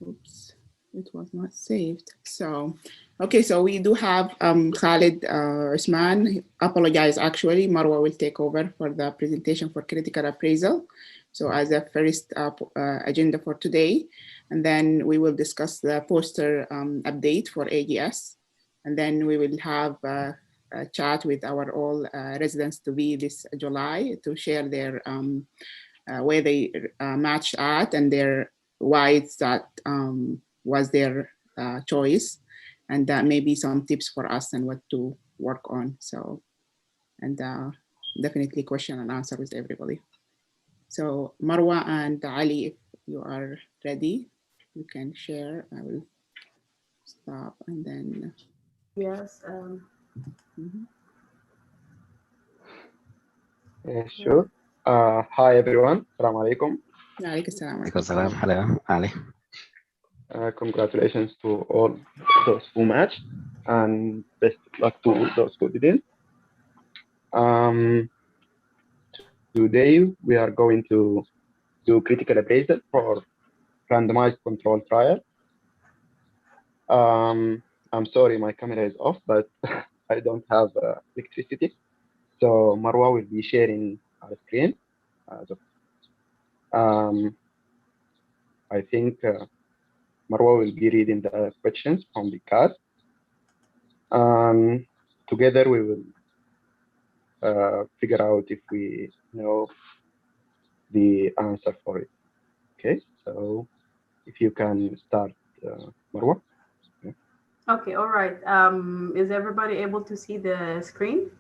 Oops, it was not saved. So, okay, so we do have Khalid Usman. Apologize, actually, Marwa will take over for the presentation for critical appraisal. So as a first agenda for today, and then we will discuss the poster update for AGS. And then we will have a chat with our all residents to be this July to share their where they matched at and their why that was their choice, and maybe some tips for us and what to work on. So, and definitely question and answer with everybody. So Marwa and Ali, if you are ready, you can share. I will stop and then. Yes. Sure. Hi everyone. Assalamu alaikum. Alaikum Hello, Ali. Congratulations to all those who matched, and best of luck to those who didn't. Today we are going to do critical appraisal for randomized control trial. I'm sorry, my camera is off, but I don't have electricity. So Marwa will be sharing our screen. I think Marwa will be reading the questions from the card. Together we will figure out if we know the answer for it. Okay, so if you can start, Marwa. Yeah. Okay, all right. Is everybody able to see the screen?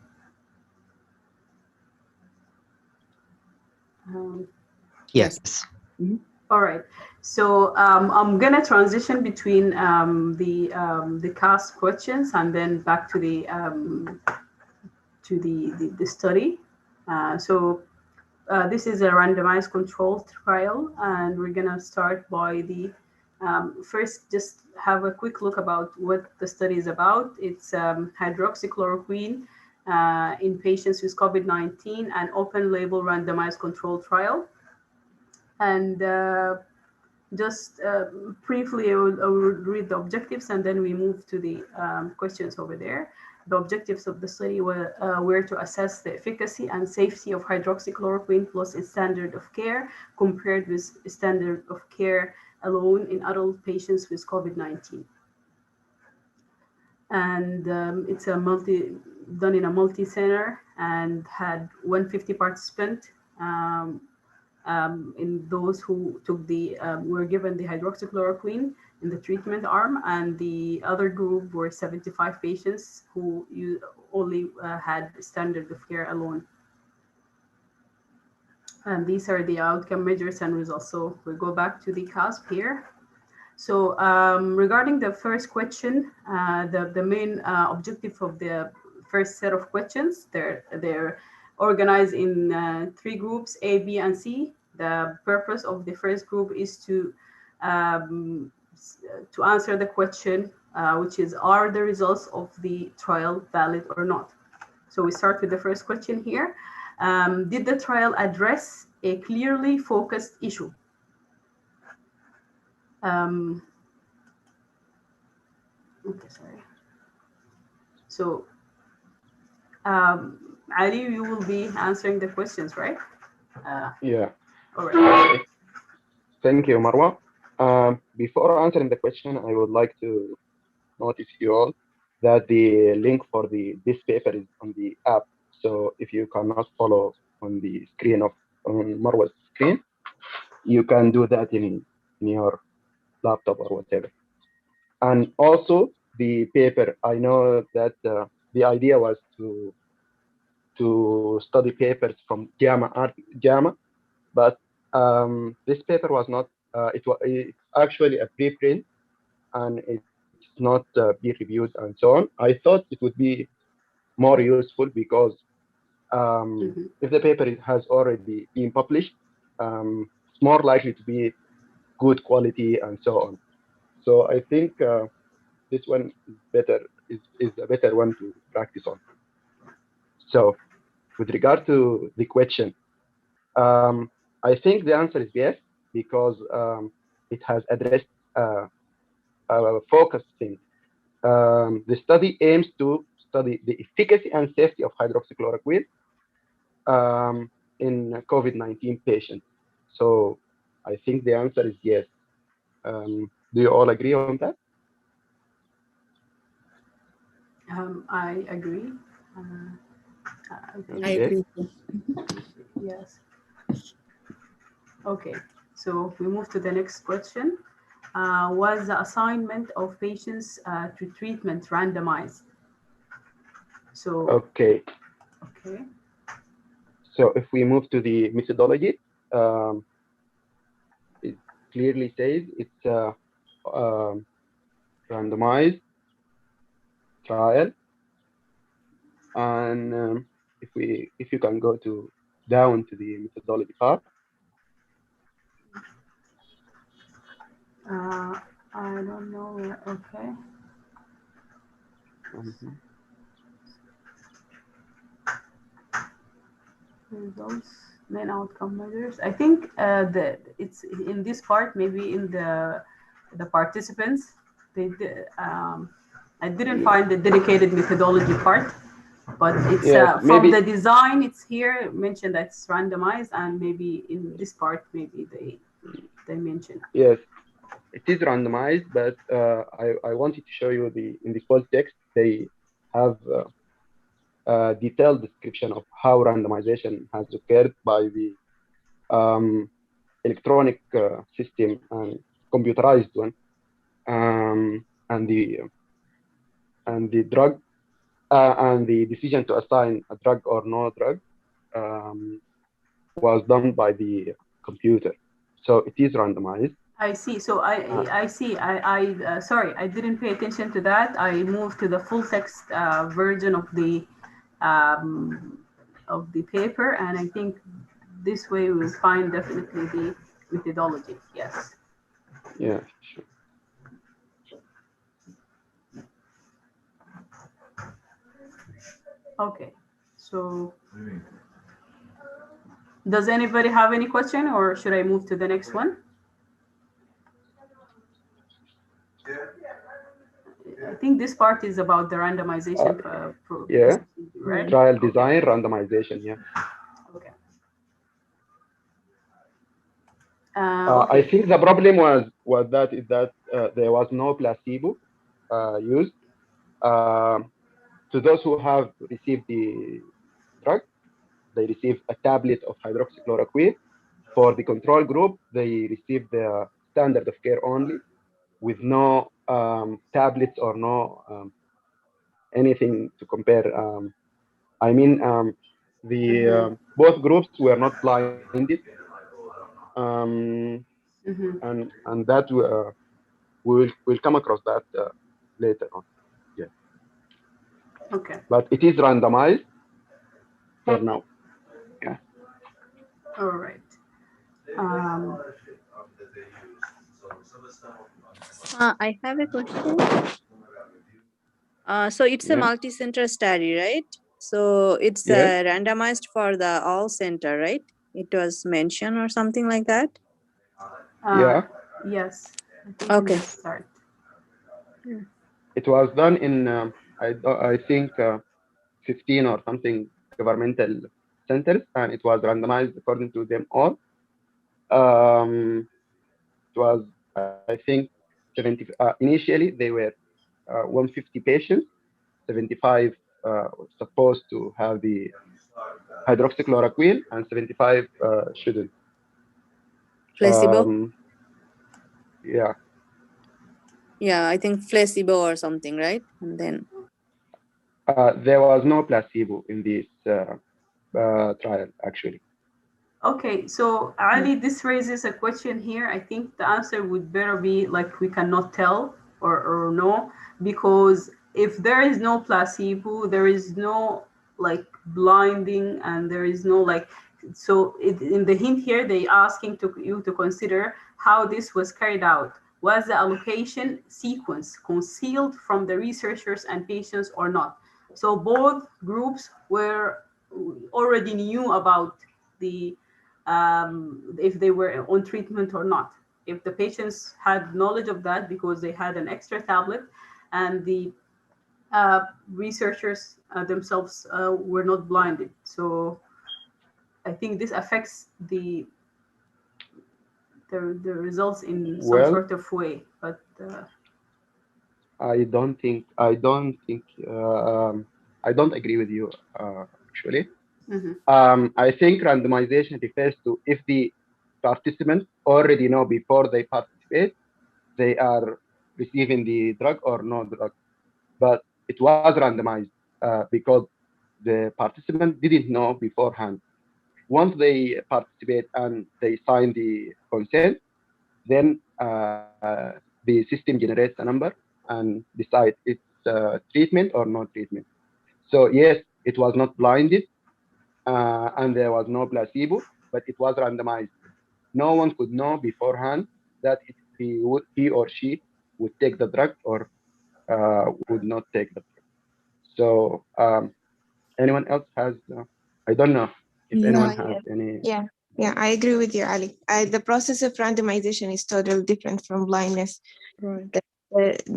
Yes. Mm-hmm. All right. So I'm gonna transition between the cast questions and then back to the study. This is a randomized controlled trial, and we're gonna start by the first. Just have a quick look about what the study is about. It's hydroxychloroquine in patients with COVID-19, an open-label randomized controlled trial. And just briefly, I will read the objectives, and then we move to the questions over there. The objectives of the study were to assess the efficacy and safety of hydroxychloroquine plus its standard of care compared with standard of care alone in adult patients with COVID-19. And it's done in a multi-center and had 150 participants. In those who took were given the hydroxychloroquine in the treatment arm, and the other group were 75 patients who only had standard of care alone. And these are the outcome measures and results. So we go back to the CASP here. So regarding the first question, the main objective of the first set of questions, they're organized in 3 groups, A, B, and C. The purpose of the first group is to answer the question, which is, are the results of the trial valid or not? So we start with the first question here. Did the trial address a clearly focused issue? Okay, sorry. So Ali, you will be answering the questions, right? Yeah. All right. Thank you, Marwa. Before answering the question, I would like to notice you all that the link for this paper is on the app. So if you cannot follow on the screen on Marwa's screen, you can do that in your laptop or whatever. And also the paper, I know that the idea was to study papers from JAMA, but this paper was not. It's actually a preprint, and it's not peer reviewed and so on. I thought it would be more useful because if the paper has already been published, it's more likely to be good quality and so on. So I think this one is better, is a better one to practice on. So with regard to the question, I think the answer is yes, because it has addressed focused thing. The study aims to study the efficacy and safety of hydroxychloroquine in COVID-19 patients. So I think the answer is yes. Do you all agree on that? I agree. I agree. Yes. Okay, so we move to the next question. Was the assignment of patients to treatment randomized? So, Okay. okay. So if we move to the methodology, it clearly says it's a randomized trial. And if you can go down to the methodology part. I don't know where, okay. Results, main outcome measures. I think it's in this part, maybe in the participants. They did, I didn't find the dedicated methodology part, but it's Yes, from maybe, the design. It's here mentioned that it's randomized, and maybe in this part, maybe they mention. yes, it is randomized, but I wanted to show you in the full text they have a detailed description of how randomization has occurred by the electronic system and computerized one, and the drug and the decision to assign a drug or no drug was done by the computer. So it is randomized. I see. So I see. I sorry, I didn't pay attention to that. I moved to the full text version of the paper, and I think this way we will find definitely the methodology. Yes. Yeah, sure. Okay. So does anybody have any question, or should I move to the next one? I think this part is about the randomization. Yeah. Right? Trial design, randomization. Yeah. Okay. I think the problem was that there was no placebo used. To those who have received the drug, they receive a tablet of hydroxychloroquine. For the control group, they receive the standard of care only, with no tablets or no anything to compare. I mean, both groups were not blinded, and that we'll come across that later on. Yeah. Okay. But it is randomized for now. Yeah. All right. I have a question. So it's a multi-center study, right? So it's randomized for the all center, right? It was mentioned or something like that. Yeah. Yes. Okay. Start. It was done in I think 15 or something governmental centers, and it was randomized according to them all. It was, I think, 70. Initially, they were 150 patients. 75 supposed to have the hydroxychloroquine, and 75 shouldn't. Placebo. Yeah. Yeah, I think placebo or something, right? And then there was no placebo in this trial, actually. Okay, so Ali, this raises a question here. I think the answer would better be like we cannot tell or no, because if there is no placebo, there is no like blinding, and there is no like, so in the hint here, they asking you to consider how this was carried out. Was the allocation sequence concealed from the researchers and patients or not? So both groups were already knew about the if they were on treatment or not. if the patients had knowledge of that because they had an extra tablet, and the researchers themselves were not blinded. So I think this affects the results in some Well, sort of way. But I don't think I don't agree with you actually. mhm. I think randomization refers to if the participants already know before they participate they are receiving the drug or no drug, but it was randomized because the participant didn't know beforehand. Once they participate and they sign the consent, then the system generates a number and decide it's treatment or not treatment. So yes, it was not blinded and there was no placebo, but it was randomized. No one could know beforehand that he or she would take the drug or would not take the drug. So anyone else has? I don't know if anyone Yeah. has Yeah, any. yeah, yeah. I agree with you, Ali. The process of randomization is totally different from blindness. Right.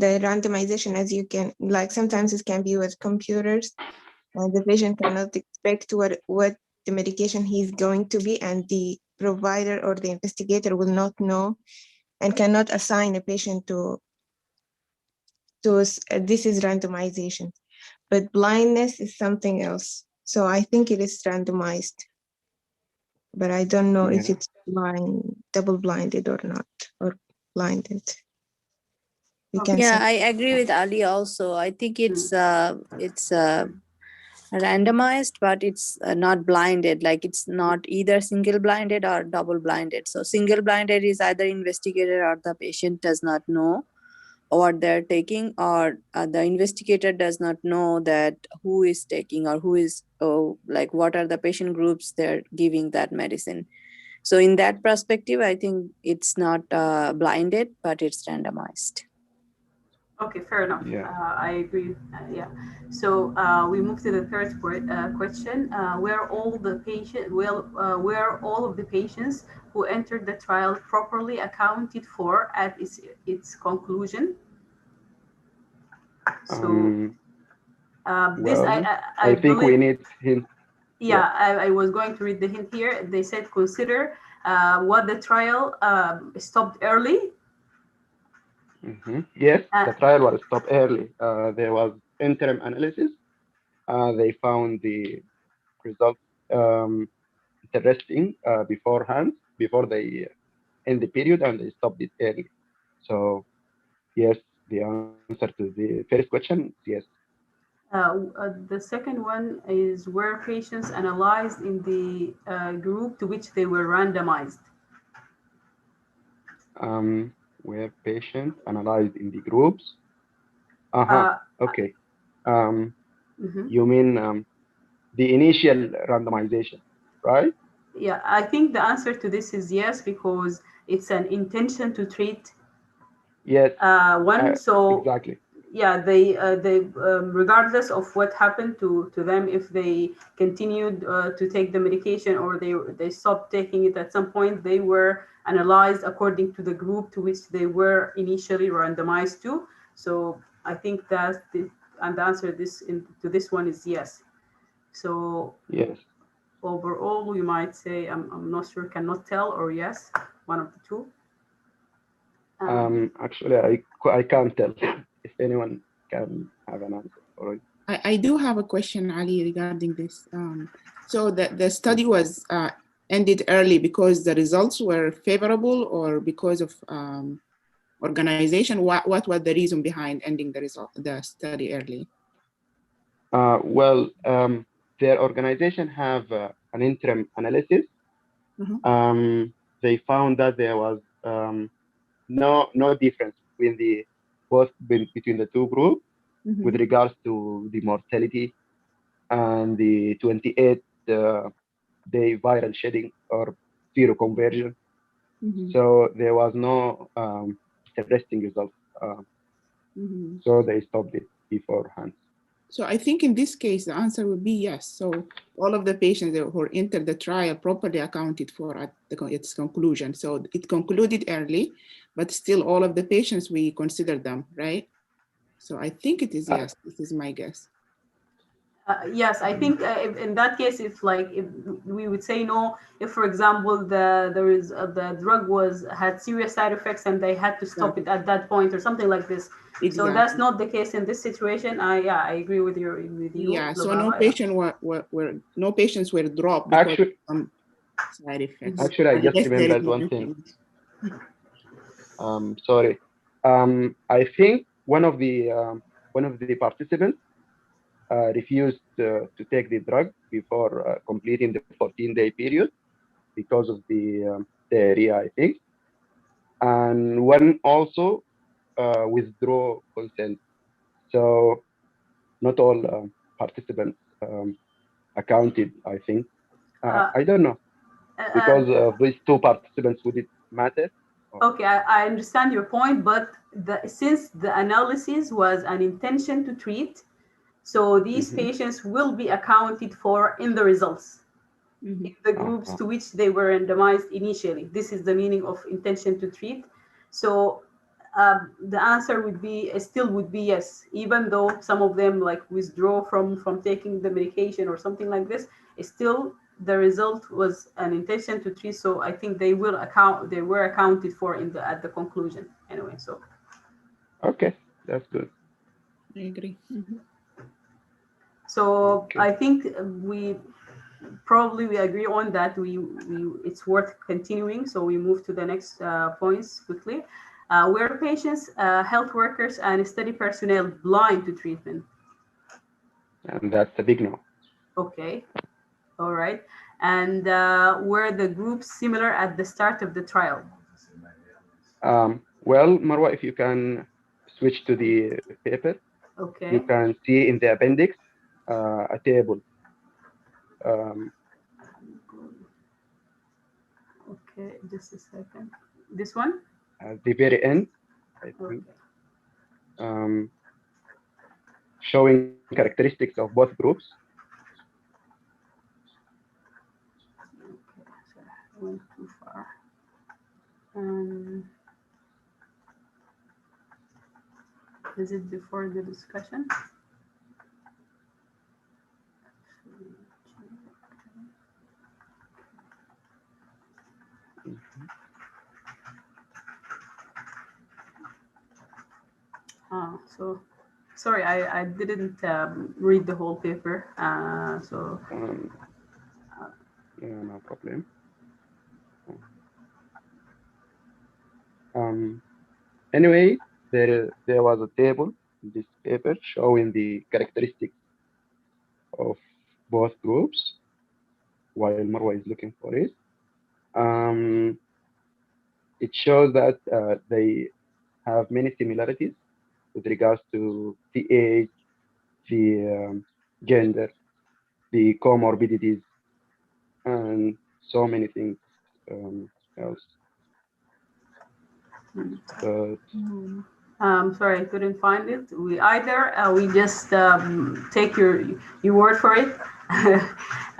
The randomization, as you can, like, sometimes it can be with computers, and the patient cannot expect what the medication he's going to be, and the provider or the investigator will not know and cannot assign a patient to this is randomization. But blindness is something else. So I think it is randomized, but I don't know if Yeah. it's double blinded or not, or blinded. We can Yeah, say. I agree with Ali also. I think it's randomized, but it's not blinded. Like it's not either single blinded or double blinded. So single blinded is either investigator or the patient does not know what they're taking, or the investigator does not know that who is taking or who is like what are the patient groups they're giving that medicine. So in that perspective, I think it's not blinded, but it's randomized. Okay, fair enough. Yeah. I agree. Yeah. So we move to the third question. Were all the were all of the patients who entered the trial properly accounted for at its conclusion? So Um, this well, I I think we believe. need him. Yeah. Yeah, I was going to read the hint here. They said consider what the trial stopped early. Yes, Uh, the trial was stopped early. There was interim analysis. They found the results interesting beforehand, before they end the period, and they stopped it early. So yes, the answer to the first question, yes. the second one is were patients analyzed in the group to which they were randomized. Where patients analyzed in the groups. Uh-huh. Uh, Okay. Um, mhm. you mean the initial randomization, right? Yeah, I think the answer to this is yes, because it's an intention to treat Yes, one. So exactly. yeah, they regardless of what happened to them, if they continued to take the medication or they stopped taking it at some point, they were analyzed according to the group to which they were initially randomized to. So I think that and the answer to this one is yes. So Yes. overall we might say I'm not sure, cannot tell, or yes, one of the two. Actually, I can't tell if anyone can have an answer for it. I do have a question, Ali, regarding this. So the study was ended early because the results were favorable or because of organization? What was the reason behind ending the study early? Well, their organization have an interim analysis. They found that there was no difference between between the two groups with regards to the mortality and the 28 day viral shedding or seroconversion. So there was no interesting result. So they stopped it beforehand. So I think in this case, the answer would be yes. So all of the patients who entered the trial properly accounted for at its conclusion. So it concluded early, but still all of the patients, we consider them, right? So I think it is yes. This is my guess. Yes, I think in that case, if we would say no, if for example the drug had serious side effects and they had to stop it at that point or something like this. Exactly. So that's not the case in this situation. I agree with you. Yeah. So no patients were dropped because of some side effects. Actually, I just remembered one thing. Sorry. I think one of the participants refused to take the drug before completing the 14-day period because of the diarrhea, I think. And one also withdraw consent. So not all participants accounted, I think. I don't know. Because of these two participants, would it matter? Okay, I understand your point, but since the analysis was an intention to treat, so these patients will be accounted for in the results, in the groups to which they were randomized initially. This is the meaning of intention to treat. So the answer would be still would be yes, even though some of them withdraw from taking the medication or something like this. Still, the result was an intention to treat. So I think they were accounted for at the conclusion anyway. So okay, that's good. I agree. So okay. I think we agree on that. It's worth continuing. So we move to the next points quickly. Were patients, health workers, and study personnel blind to treatment? And that's a big no. Okay. All right. And were the groups similar at the start of the trial? Well, Marwa, if you can switch to the paper, okay. You can see in the appendix a table. Okay, just a second. This one? At the very end, I think, showing characteristics of both groups. Okay, so I went too far. Is it before the discussion? So sorry, I didn't read the whole paper. Yeah, no problem. Anyway, there was a table in this paper showing the characteristics of both groups while Marwa is looking for it. It shows that they have many similarities with regards to the age, the gender, the comorbidities, and so many things else. But sorry, I couldn't find it. We just take your word for it,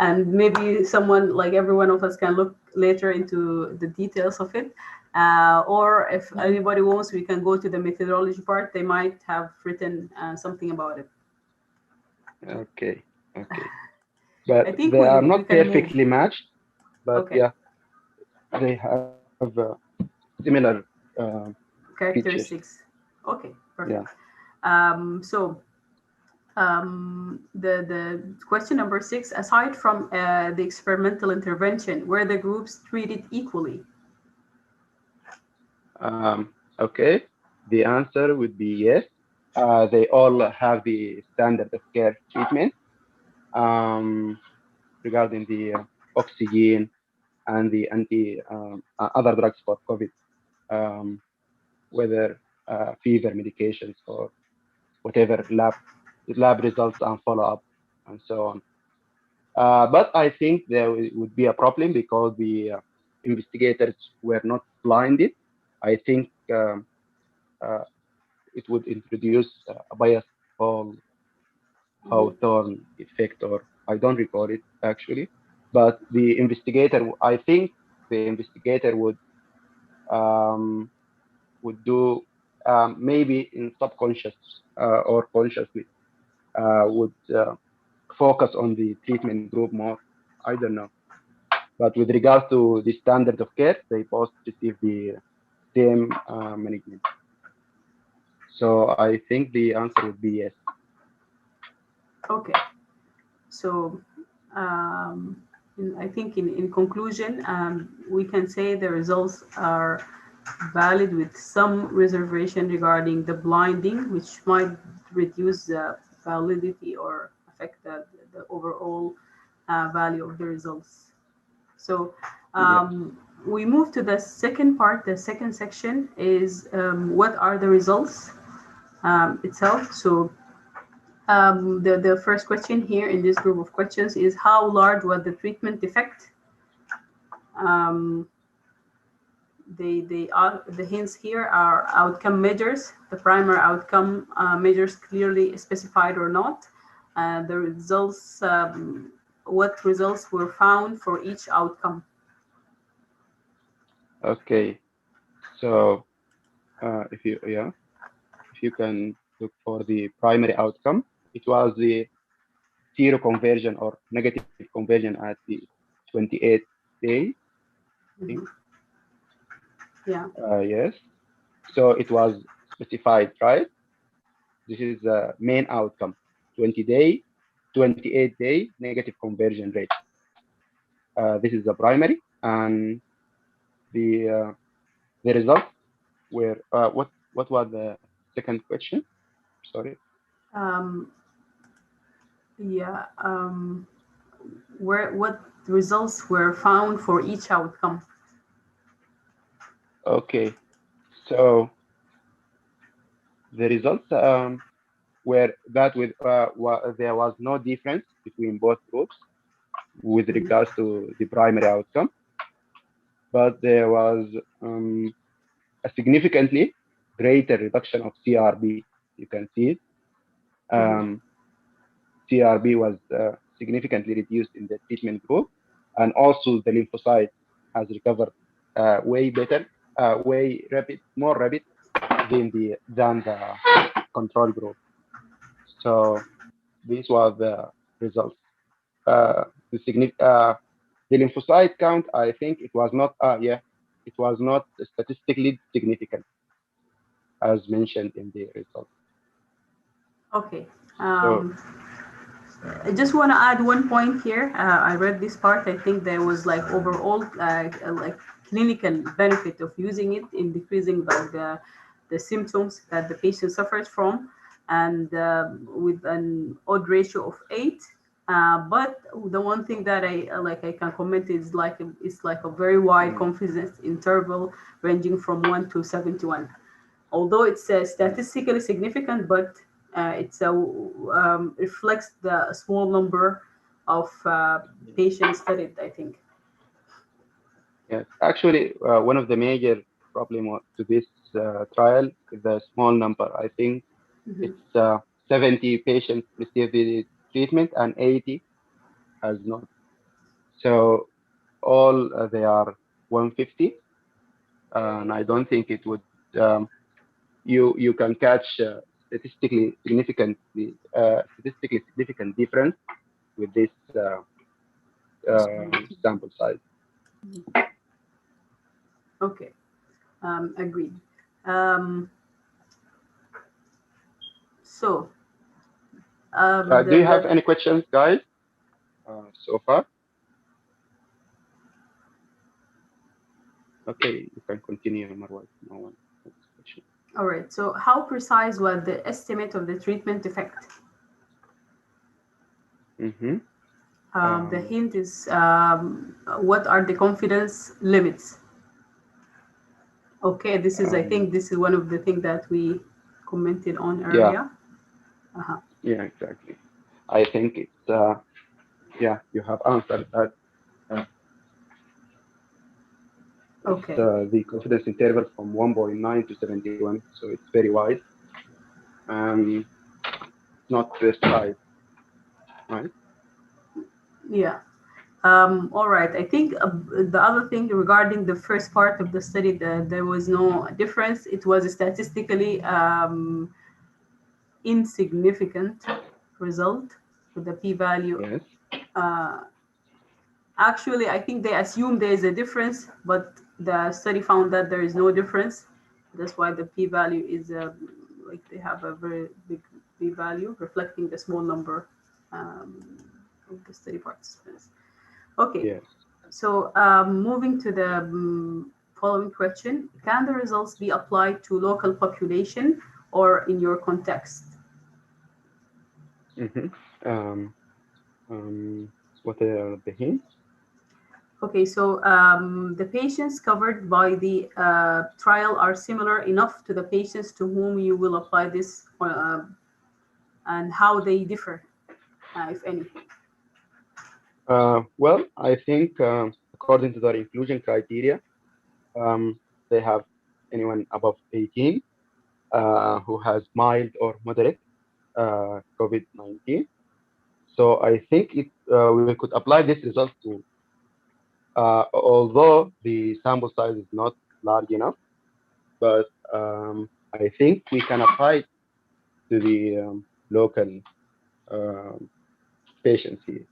and maybe someone like every one of us can look later into the details of it. Or if anybody wants, we can go to the methodology part. They might have written something about it. Okay. But I think they are we not can perfectly matched, but Okay. yeah, they have similar characteristics. Okay, perfect. So the question number 6, aside from the experimental intervention, were the groups treated equally? Okay, the answer would be yes. They all have the standard of care treatment regarding the oxygen and the other drugs for COVID, whether fever medications or whatever lab results and follow-up and so on. But I think there would be a problem because the investigators were not blinded. I think it would introduce a bias for Hawthorne effect, or I don't recall it actually. But the investigator, I think the investigator would do maybe in subconscious or consciously would focus on the treatment group more. I don't know. But with regard to the standard of care, they both receive the same management. So I think the answer would be yes. Okay. So I think in conclusion, we can say the results are valid with some reservation regarding the blinding, which might reduce the validity or affect the overall value of the results. So Yes. we move to the second part. The second section is what are the results itself. So the first question here in this group of questions is how large was the treatment effect? Um, the hints here are outcome measures, the primary outcome measures clearly specified or not, the results, what results were found for each outcome. Okay. So if you can look for the primary outcome, it was the zero conversion or negative conversion at the 28th day. I think. Yeah. Yes. So it was specified, right? This is the main outcome: 20-day, 28-day negative conversion rate. This is the primary, and the results were what was the second question? Sorry. Um, yeah. What results were found for each outcome? Okay. So the results were that there was no difference between both groups with regards to the primary outcome, but there was a significantly greater reduction of CRB. You can see it. CRB was significantly reduced in the treatment group, and also the lymphocyte has recovered way better, more rapid than the control group. So these were the results. The lymphocyte count, I think it was not. It was not statistically significant, as mentioned in the results. Okay. So I just want to add one point here. I read this part. I think there was like overall like clinical benefit of using it in decreasing the symptoms that the patient suffers from, and with an odd ratio of 8. But the one thing that I can comment is like it's like a very wide confidence interval ranging from 1 to 71. Although it's statistically significant, but it reflects the small number of patients studied, I think. yes, actually, one of the major problem to this trial is the small number. I think it's 70 patients received the treatment and 80 has not. So all they are 150, and I don't think it would. You can catch statistically significant difference with this sample size. Okay, agreed. Um, so, Do you have any questions, guys, so far? Okay, you can continue, Marwa. No one has a question. all right. So, how precise was the estimate of the treatment effect? The hint is what are the confidence limits? Okay, this is, I think this is one of the things that we commented on earlier. Yeah, exactly. I think it's, you have answered that. Okay. It's the confidence interval from 1.9 to 71, so it's very wide. Not precise. right? Yeah. All right. I think the other thing regarding the first part of the study, there was no difference. It was statistically insignificant result with the p-value. Yes. Actually, I think they assume there is a difference, but the study found that there is no difference. That's why the p-value is like they have a very big p-value reflecting the small number of the study participants. Okay, Yes. so moving to the following question: can the results be applied to local population or in your context? Mm-hmm. Um, what are the hints? Okay, so the patients covered by the trial are similar enough to the patients to whom you will apply this, and how they differ, if any. Well, I think according to their inclusion criteria, they have anyone above 18 who has mild or moderate COVID-19. So I think we could apply this result to, although the sample size is not large enough, but I think we can apply it to the local um, patients here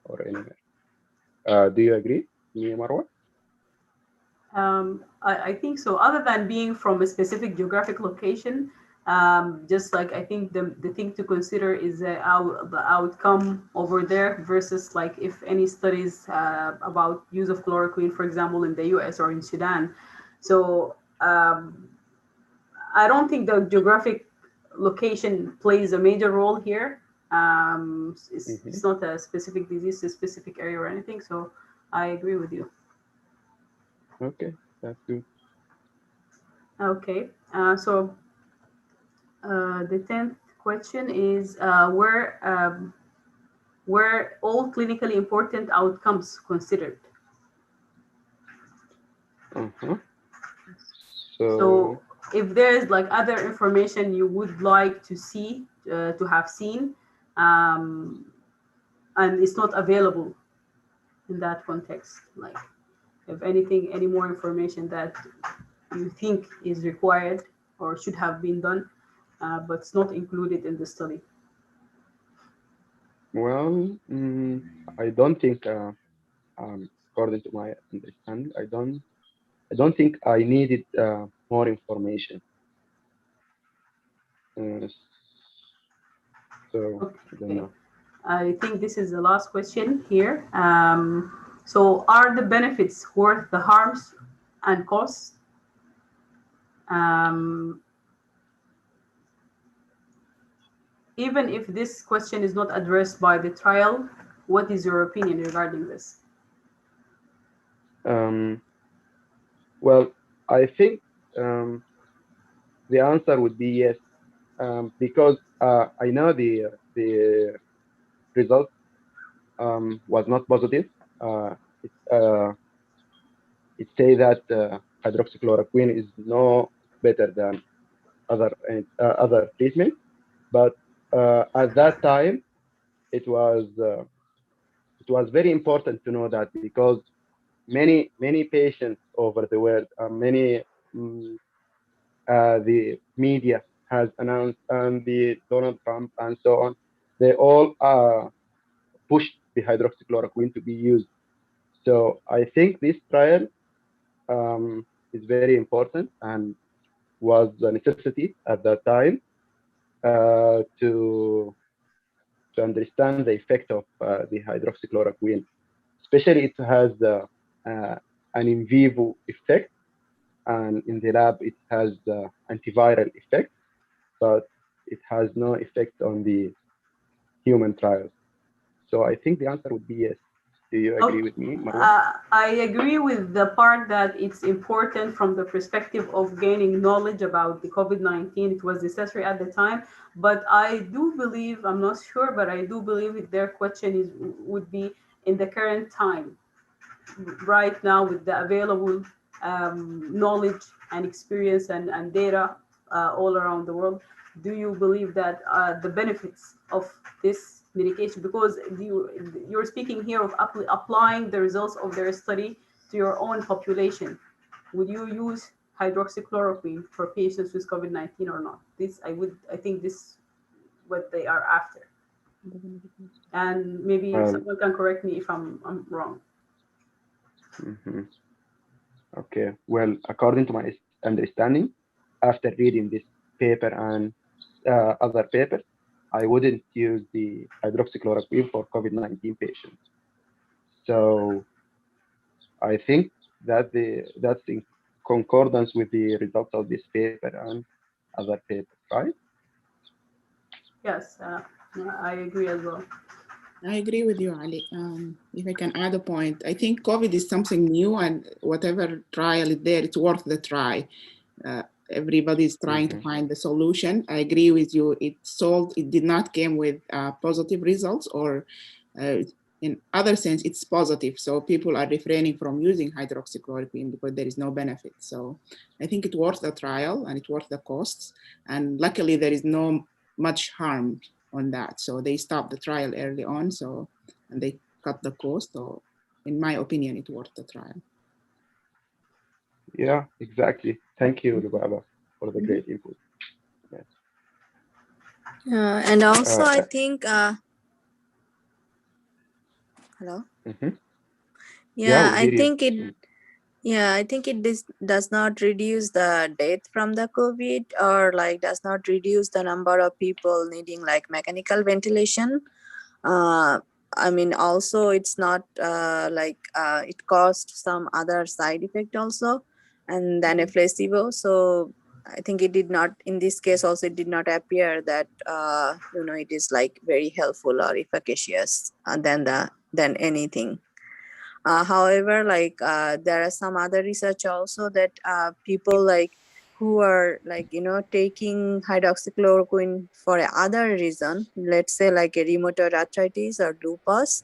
or anywhere. Do you agree, me, Marwa? I think so. Other than being from a specific geographic location, just like I think the thing to consider is the outcome over there versus like if any studies about use of chloroquine, for example, in the U.S. or in Sudan. So I don't think the geographic location plays a major role here. Mm-hmm. It's not a specific disease, a specific area or anything. So I agree with you. Okay, that's good. Okay, so the 10th question is were all clinically important outcomes considered? Uh-huh. So So, if there is like other information you would like to see, to have seen, um, and it's not available in that context, like if anything, any more information that you think is required or should have been done, but it's not included in the study. well, I don't think, according to my understanding, I don't think I needed more information. Uh, so I don't Okay. know. I think this is the last question here. So, are the benefits worth the harms and costs? Um, Even if this question is not addressed by the trial, what is your opinion regarding this? Um, well, I think the answer would be yes, because I know the result was not positive. It, it say that hydroxychloroquine is no better than other treatment, but at that time it was uh, it was very important to know that because many patients over the world, many mm, the media has announced, and the Donald Trump and so on, they all pushed the hydroxychloroquine to be used. So I think this trial is very important and was a necessity at that time to understand the effect of the hydroxychloroquine. Especially, it has an in vivo effect, and in the lab, it has antiviral effect, but it has no effect on the human trials. So I think the answer would be yes. Do you Oh, agree with me, Marwa? I agree with the part that it's important from the perspective of gaining knowledge about the COVID-19. It was necessary at the time, but I do believe, I'm not sure, but I do believe their question would be in the current time, right now with the available knowledge and experience and data all around the world. Do you believe that the benefits of this medication? Because you're speaking here of applying the results of their study to your own population. Would you use hydroxychloroquine for patients with COVID-19 or not? I think this what they are after. And maybe someone can correct me if I'm wrong. Mhm. Okay, well, according to my understanding, after reading this paper and other papers, I wouldn't use the hydroxychloroquine for COVID-19 patients. So I think that that's in concordance with the results of this paper and other papers, right? Yes, I agree as well. I agree with you, Ali. If I can add a point, I think COVID is something new, and whatever trial is there, it's worth the try. Everybody is trying to find the solution. I agree with you. It did not came with positive results, or in other sense, it's positive. So people are refraining from using hydroxychloroquine because there is no benefit. So I think it's worth the trial and it's worth the costs. And luckily, there is no much harm on that. So they stopped the trial early on, and they cut the cost. So in my opinion, it's worth the trial. Yeah, exactly. Thank you, Lubaba, for the great input. Yes. And also, I think, hello? Yeah, we I hear you. think it. Yeah, I think it does not reduce the death from the COVID, or like does not reduce the number of people needing like mechanical ventilation. I mean, also it's not it caused some other side effect also, and then a placebo. So I think it did not, in this case also, it did not appear that it is like very helpful or efficacious than anything. However, there are some other research also that people who are taking hydroxychloroquine for other reason, let's say like a rheumatoid arthritis or lupus,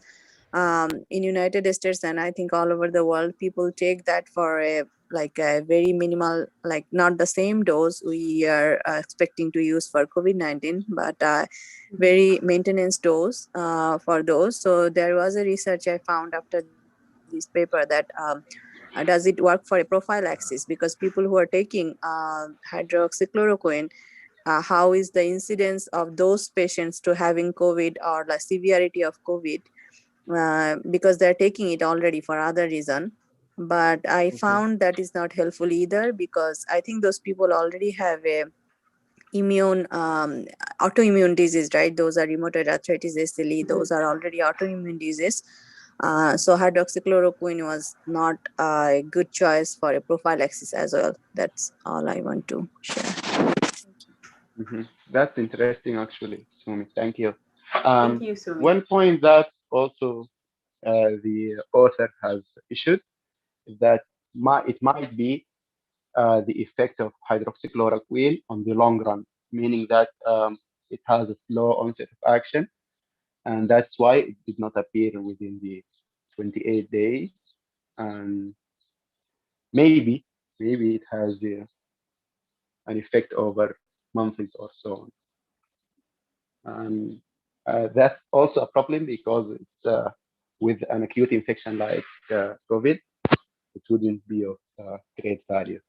in United States and I think all over the world, people take that for a very minimal, like not the same dose we are expecting to use for COVID-19, but very maintenance dose for those. So there was a research I found after this paper that does it work for a prophylaxis, because people who are taking hydroxychloroquine, how is the incidence of those patients to having COVID or the severity of COVID, because they're taking it already for other reason. But I found that is not helpful either, because I think those people already have a autoimmune disease, right? Those are rheumatoid arthritis, SLE, those are already autoimmune disease. So hydroxychloroquine was not a good choice for a prophylaxis as well. That's all I want to share. That's interesting, actually, Sumi. Thank you. Thank you, Sumi. One point that also the author has issued is that it might be the effect of hydroxychloroquine on the long run, meaning that it has a slow onset of action, and that's why it did not appear within the 28 days. And maybe it has an effect over months or so. And that's also a problem, because it's with an acute infection like COVID, it wouldn't be of great value.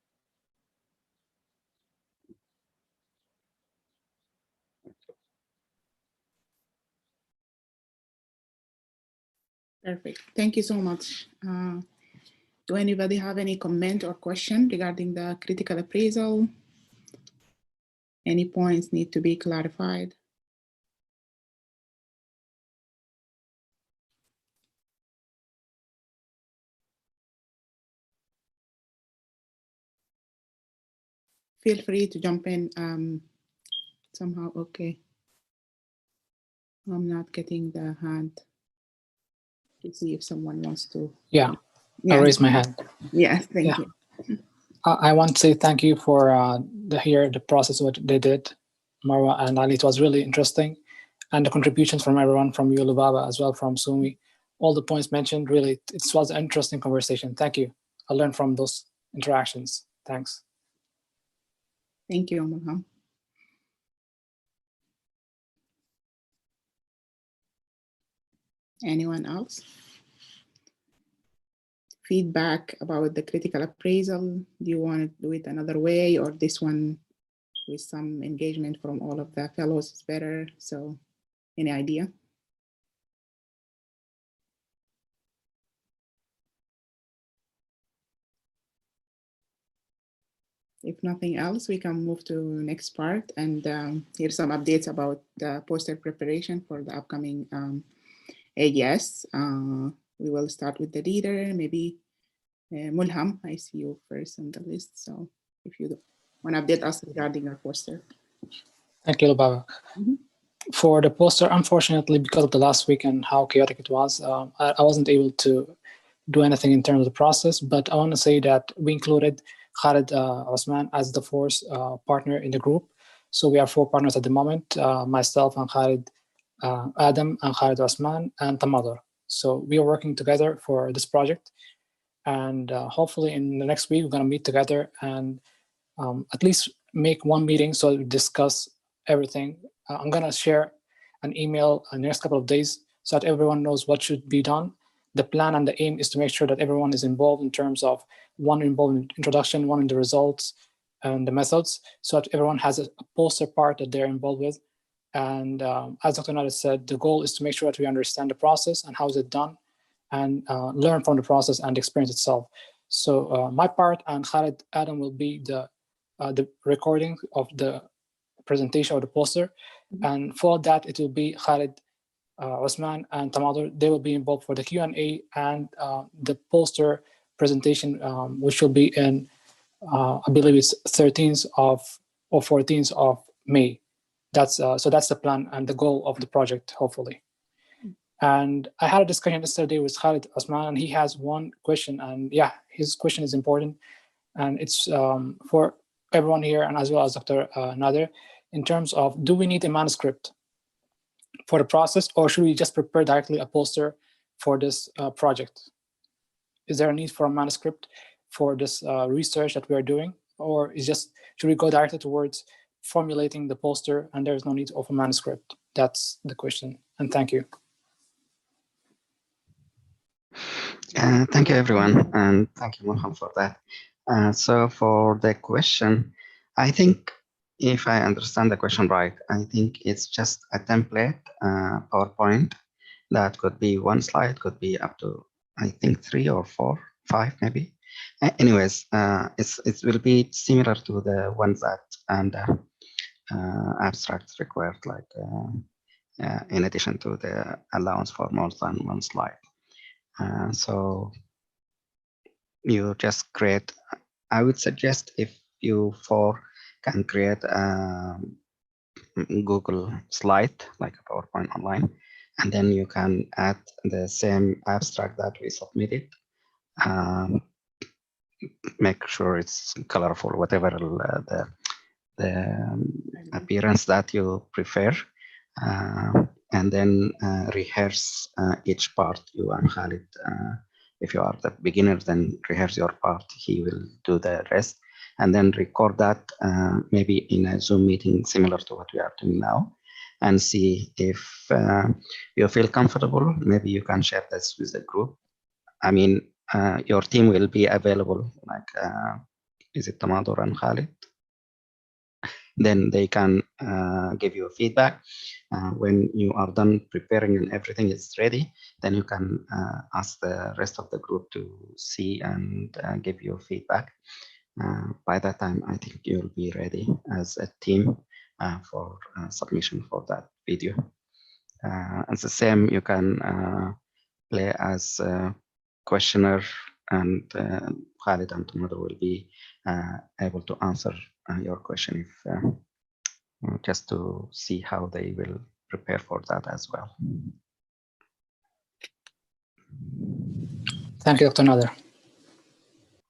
Perfect. Thank you so much. Do anybody have any comment or question regarding the critical appraisal? Any points need to be clarified? Feel free to jump in somehow. Okay. I'm not getting the hand to see if someone wants to. Yeah, I raised my hand. Yes, thank you. I want to say thank you for the process what they did, Marwa and Ali. It was really interesting, and the contributions from everyone, from you, Lubaba, as well from Sumi. All the points mentioned, really, it was an interesting conversation. Thank you. I learned from those interactions. Thanks. Thank you, Mulham. Anyone else? Feedback about the critical appraisal? Do you want to do it another way, or this one with some engagement from all of the fellows is better? So any idea? If nothing else, we can move to next part and here's some updates about the poster preparation for the upcoming AES. We will start with the leader, maybe Mulham. I see you first on the list. So if you want to update us regarding our poster. Thank you, Lubaba. For the poster, unfortunately, because of the last week and how chaotic it was, I wasn't able to do anything in terms of the process, but I want to say that we included Khalid Osman as the fourth partner in the group. So we are 4 partners at the moment, myself and Khalid, Adam and Khalid Osman and Tamador. So we are working together for this project. And hopefully in the next week, we're going to meet together and at least make one meeting so we discuss everything. I'm going to share an email in the next couple of days so that everyone knows what should be done. The plan and the aim is to make sure that everyone is involved in terms of one involved in introduction, one in the results and the methods, so that everyone has a poster part that they're involved with. And as Dr. Nader said, the goal is to make sure that we understand the process and how is it done and learn from the process and the experience itself. So my part and Khalid Adam will be the recording of the presentation of the poster. And for that, it will be Khalid, Osman and Tamador. They will be involved for the Q&A and the poster presentation, which will be in, I believe it's 13th of or 14th of May. That's so that's the plan and the goal of the project, hopefully. And I had a discussion yesterday with Khalid Osman, and he has one question. And yeah, his question is important. And it's for everyone here and as well as Dr. Nader, in terms of, do we need a manuscript for the process, or should we just prepare directly a poster for this project? Is there a need for a manuscript for this research that we are doing, or should we go directly towards formulating the poster and there's no need of a manuscript? That's the question, and thank you. Thank you, everyone, and thank you, Mohammed, for that. So for the question, I think if I understand the question right, I think it's just a template PowerPoint that could be one slide, could be up to, I think, 3 or 4, 5 maybe. Anyways, it will be similar to the ones that and abstracts required, like in addition to the allowance for more than one slide. So you just create, I would suggest if you 4 can create a Google slide, like a PowerPoint online, and then you can add the same abstract that we submitted. Make sure it's colorful, whatever the appearance that you prefer. And then rehearse each part, you and Khalid. If you are the beginner, then rehearse your part. He will do the rest. And then record that maybe in a Zoom meeting similar to what we are doing now. And see if you feel comfortable, maybe you can share this with the group. I mean, your team will be available, like, is it Tamador and Khalid? Then they can give you feedback. When you are done preparing and everything is ready, then you can ask the rest of the group to see and give you feedback. By that time, I think you'll be ready as a team for submission for that video. It's the same, you can play as a questioner, and Khalid and Tamador will be able to answer your question if just to see how they will prepare for that as well. Thank you, Dr. Nader.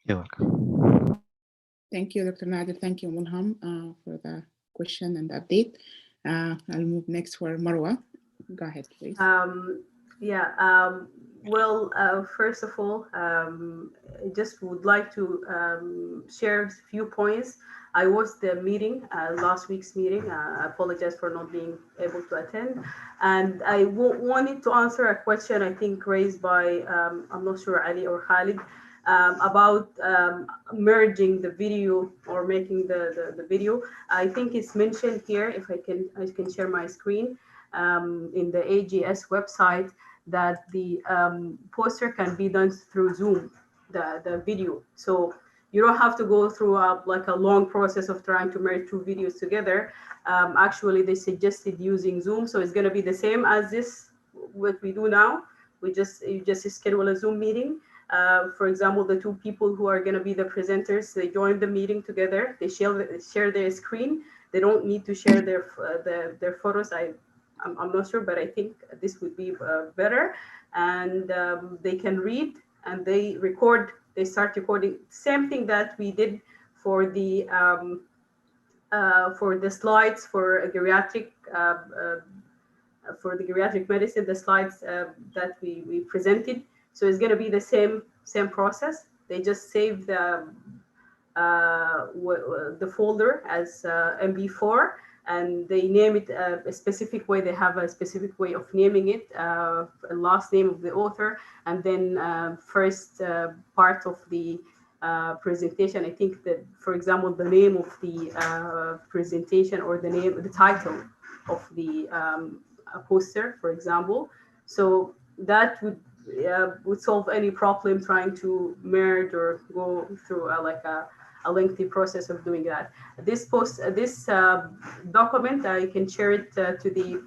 You're welcome. Thank you, Dr. Nader. Thank you, Mulham, for the question and the update. I'll move next for Marwa. Go ahead, please. Yeah. Well, first of all, I just would like to share a few points. I watched the meeting, last week's meeting. I apologize for not being able to attend. And I wanted to answer a question I think raised by, I'm not sure, Ali or Khalid, about merging the video or making the video. I think it's mentioned here, if I can share my screen, in the AGS website, that the poster can be done through Zoom, the video. So you don't have to go through like a long process of trying to merge two videos together. Actually, they suggested using Zoom. So it's going to be the same as this, what we do now. You just schedule a Zoom meeting. For example, the two people who are going to be the presenters, they join the meeting together. They share their screen. They don't need to share their photos. I'm not sure, but I think this would be better. And they can read and they record. They start recording. Same thing that we did for the slides for geriatric. For the geriatric medicine, the slides that we presented. So it's going to be the same process. They just save the folder as MB4, and they name it a specific way. They have a specific way of naming it, last name of the author, and then first part of the presentation. I think that, for example, the name of the presentation, or the title of the poster, for example. So that would solve any problem trying to merge or go through a lengthy process of doing that. This document, I can share it to the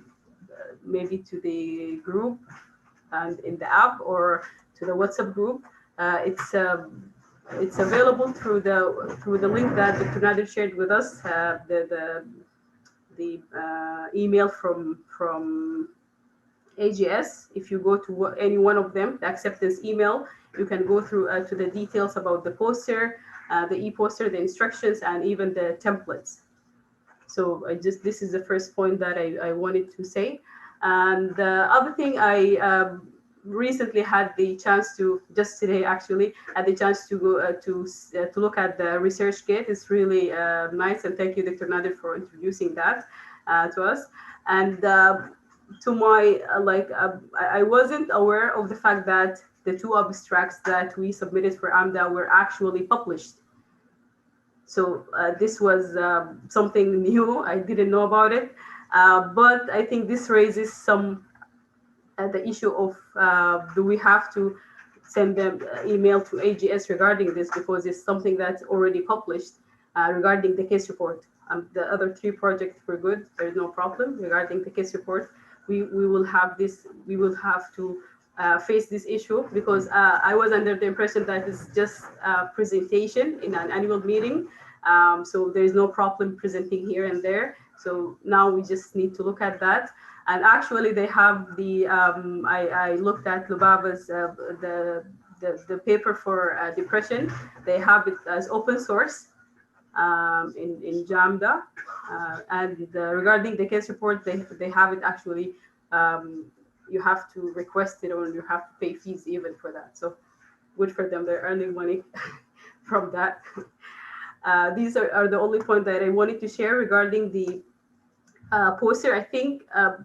maybe to the group and in the app, or to the WhatsApp group. It's available through the link that Dr. Nader shared with us. The email from AGS. If you go to any one of them, the acceptance email, you can go through to the details about the poster, the e-poster, the instructions, and even the templates. So this is the first point that I wanted to say. And the other thing, I recently had the chance to, just today actually, had the chance to go to look at the ResearchGate. It's really nice, and thank you, Dr. Nader, for introducing that to us. And to my I wasn't aware of the fact that the two abstracts that we submitted for AMDA were actually published. So this was something new. I didn't know about it, but I think this raises some the issue of do we have to send them email to AGS regarding this, because it's something that's already published regarding the case report. The other three projects were good. There's no problem regarding the case report. We will have this. We will have to face this issue, because I was under the impression that it's just a presentation in an annual meeting. So there's no problem presenting here and there. So now we just need to look at that. And actually, they have the. I looked at Lubaba's the paper for depression. They have it as open source in JAMDA, and regarding the case report, they have it actually. You have to request it, or you have to pay fees even for that. So good for them. They're earning money from that. These are the only point that I wanted to share regarding the poster. I think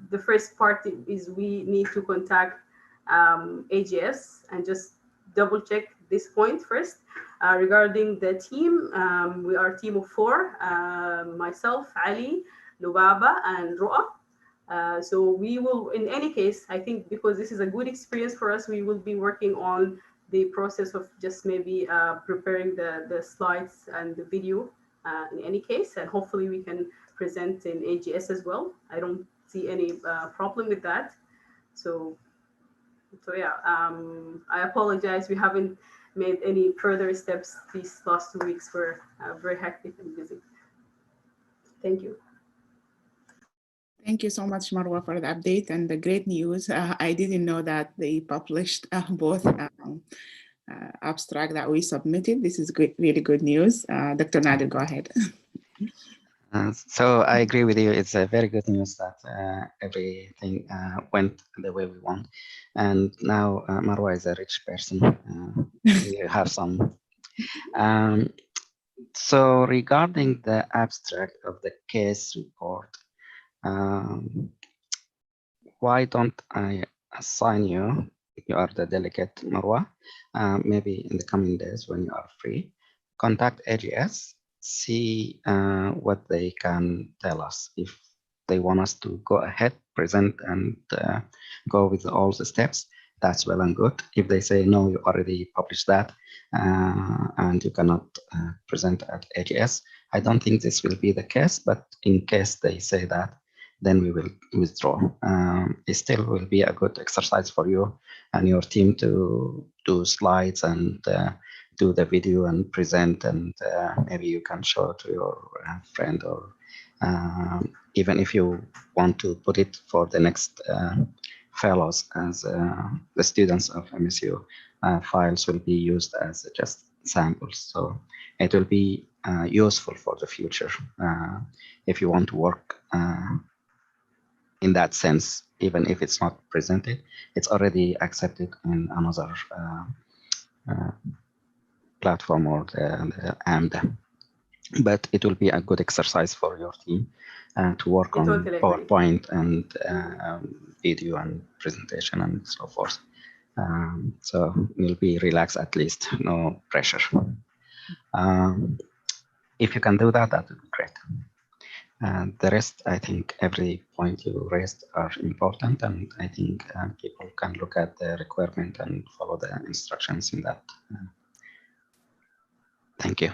the first part is we need to contact AGS and just double check this point first. Regarding the team, we are a team of 4, myself, Ali, Lubaba, and Roa. So we will, in any case, I think because this is a good experience for us, we will be working on the process of just maybe preparing the slides and the video in any case, and hopefully we can present in AGS as well. I don't see any problem with that. So yeah, I apologize. We haven't made any further steps these last 2 weeks. Were very hectic and busy. Thank you. Thank you so much, Marwa, for the update and the great news. I didn't know that they published both abstract that we submitted. This is good, really good news. Dr. Nader, go ahead. So I agree with you. It's a very good news that everything went the way we want. And now Marwa is a rich person. You have some. So regarding the abstract of the case report, why don't I assign you? You are the delegate, Marwa. Maybe in the coming days when you are free, contact AGS, see what they can tell us. If they want us to go ahead, present, and go with all the steps, that's well and good. If they say no, you already published that and you cannot present at AGS, I don't think this will be the case, but in case they say that, then we will withdraw. It still will be a good exercise for you and your team to do slides and do the video and present, and maybe you can show it to your friend, or even if you want to put it for the next fellows, as the students of MSU, files will be used as just samples. So it will be useful for the future if you want to work in that sense. Even if it's not presented, it's already accepted in another platform or the AMD. But it will be a good exercise for your team to work I on totally agree. PowerPoint and video and presentation and so forth. So you'll be relaxed, at least, no pressure. If you can do that, that would be great. And the rest, I think every point you raised are important, and I think people can look at the requirement and follow the instructions in that. Thank you.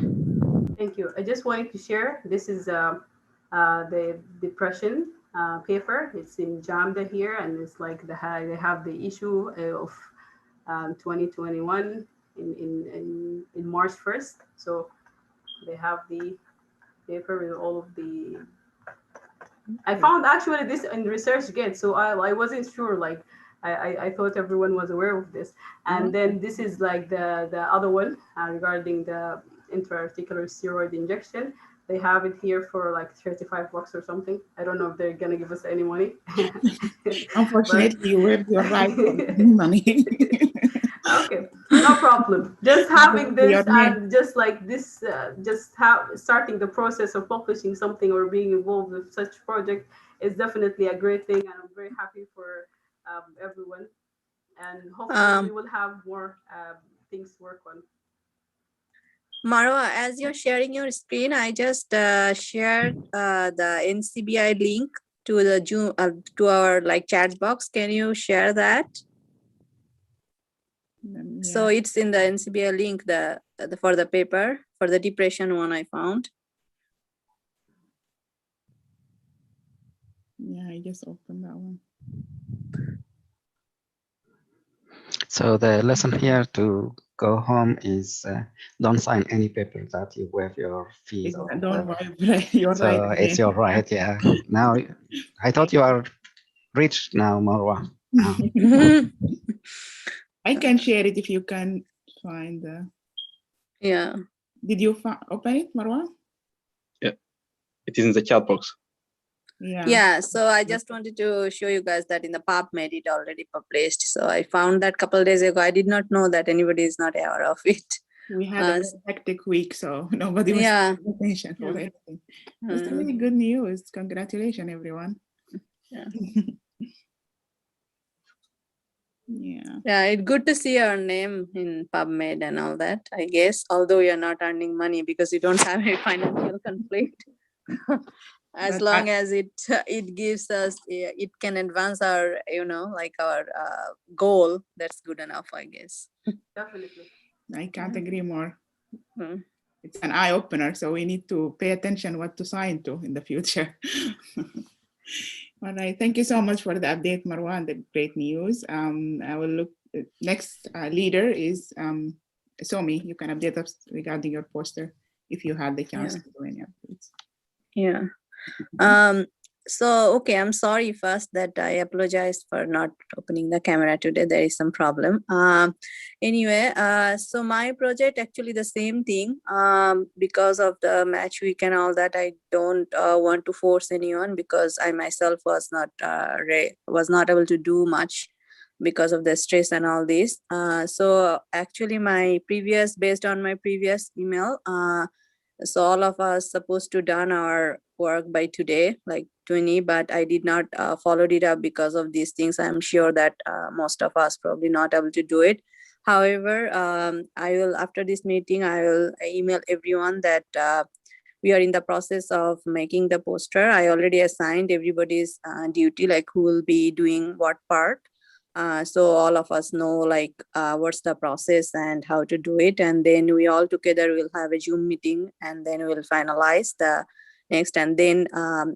Thank you. I just wanted to share, this is the depression paper. It's in JAMDA here, and it's like they have the issue of 2021 in March 1st. So they have the paper with all of the. I found actually this in ResearchGate, so I wasn't sure. Like I thought everyone was aware of this. And then this is like the other one regarding the intra-articular steroid injection. They have it here for like $35 or something. I don't know if they're gonna give us any money. Unfortunately, you waived your right for money. Okay, no problem. Just having this and just like this, starting the process of publishing something or being involved with such project is definitely a great thing, and I'm very happy for everyone. And hopefully we will have more things to work on. Marwa, as you're sharing your screen, I just shared the NCBI link to the Zoom to our like chat box. Can you share that? Yeah. So it's in the NCBI link for the paper for the depression one I found. Yeah, I just opened that one. So the lesson here to go home is don't sign any paper that you waive your fees. Or don't worry, you're so right. it's your right, yeah. Now, I thought you are rich now, Marwa. I can share it if you can find the. Yeah. Did you open it, Marwa? Yeah, it is in the chat box. Yeah, so I just wanted to show you guys that in the PubMed it already published. So I found that a couple of days ago. I did not know that anybody is not aware of it. We had a very hectic week, so nobody was paying attention for anything. It's really good news. Congratulations, everyone. Yeah, it's good to see our name in PubMed and all that, I guess, although you're not earning money because you don't have a financial conflict. As long as it gives us, it can advance our, like our goal, that's good enough, I guess. Definitely. I can't agree more. It's an eye opener, so we need to pay attention what to sign to in the future. All right, thank you so much for the update, Marwa, and the great news. I will look, next leader is Somi. You can update us regarding your poster if you had the chance to do any updates. Yeah. So, okay, I'm sorry first that I apologize for not opening the camera today. There is some problem. Anyway, so my project actually the same thing. Because of the match week and all that, I don't want to force anyone because I myself was not able to do much because of the stress and all this. So actually based on my previous email, so all of us supposed to done our work by today, like 20, but I did not followed it up because of these things. I'm sure that most of us probably not able to do it. However, I will, after this meeting, I will email everyone that we are in the process of making the poster. I already assigned everybody's duty, like who will be doing what part. So all of us know like what's the process and how to do it. And then we all together will have a Zoom meeting and then we'll finalize the next. And then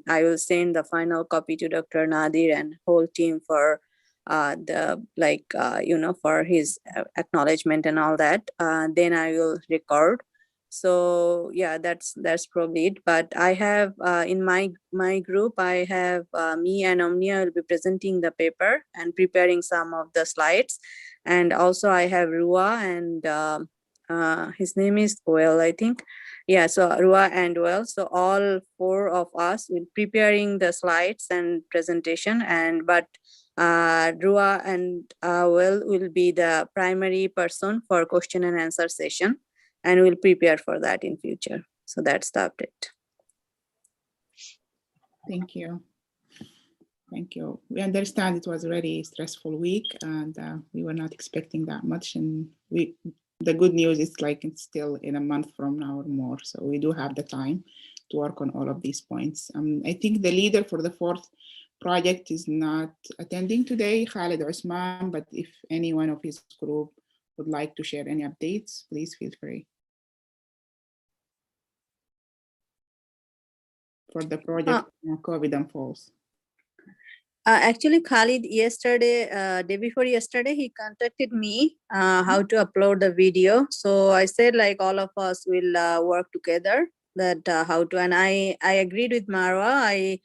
I will send the final copy to Dr. Nadir and whole team for for his acknowledgement and all that. Then I will record. So yeah, that's probably it. But I have in my group, I have me and Omnia will be presenting the paper and preparing some of the slides, and also I have Rua and his name is Well, I think. Yeah, so Rua and Well, so all four of us will preparing the slides and presentation, but Rua and Well will be the primary person for question and answer session, and we'll prepare for that in future. So that's the update. Thank you. Thank you. We understand it was a very stressful week and we were not expecting that much. And the good news is like it's still in a month from now or more. So we do have the time to work on all of these points. I think the leader for the fourth project is not attending today, Khalid Usman, but if any one of his group would like to share any updates, please feel free. For the project COVID Unfolds. Actually, Khalid, yesterday, day before yesterday, he contacted me how to upload the video. So I said like all of us will work together that how to, and I agreed with Marwa.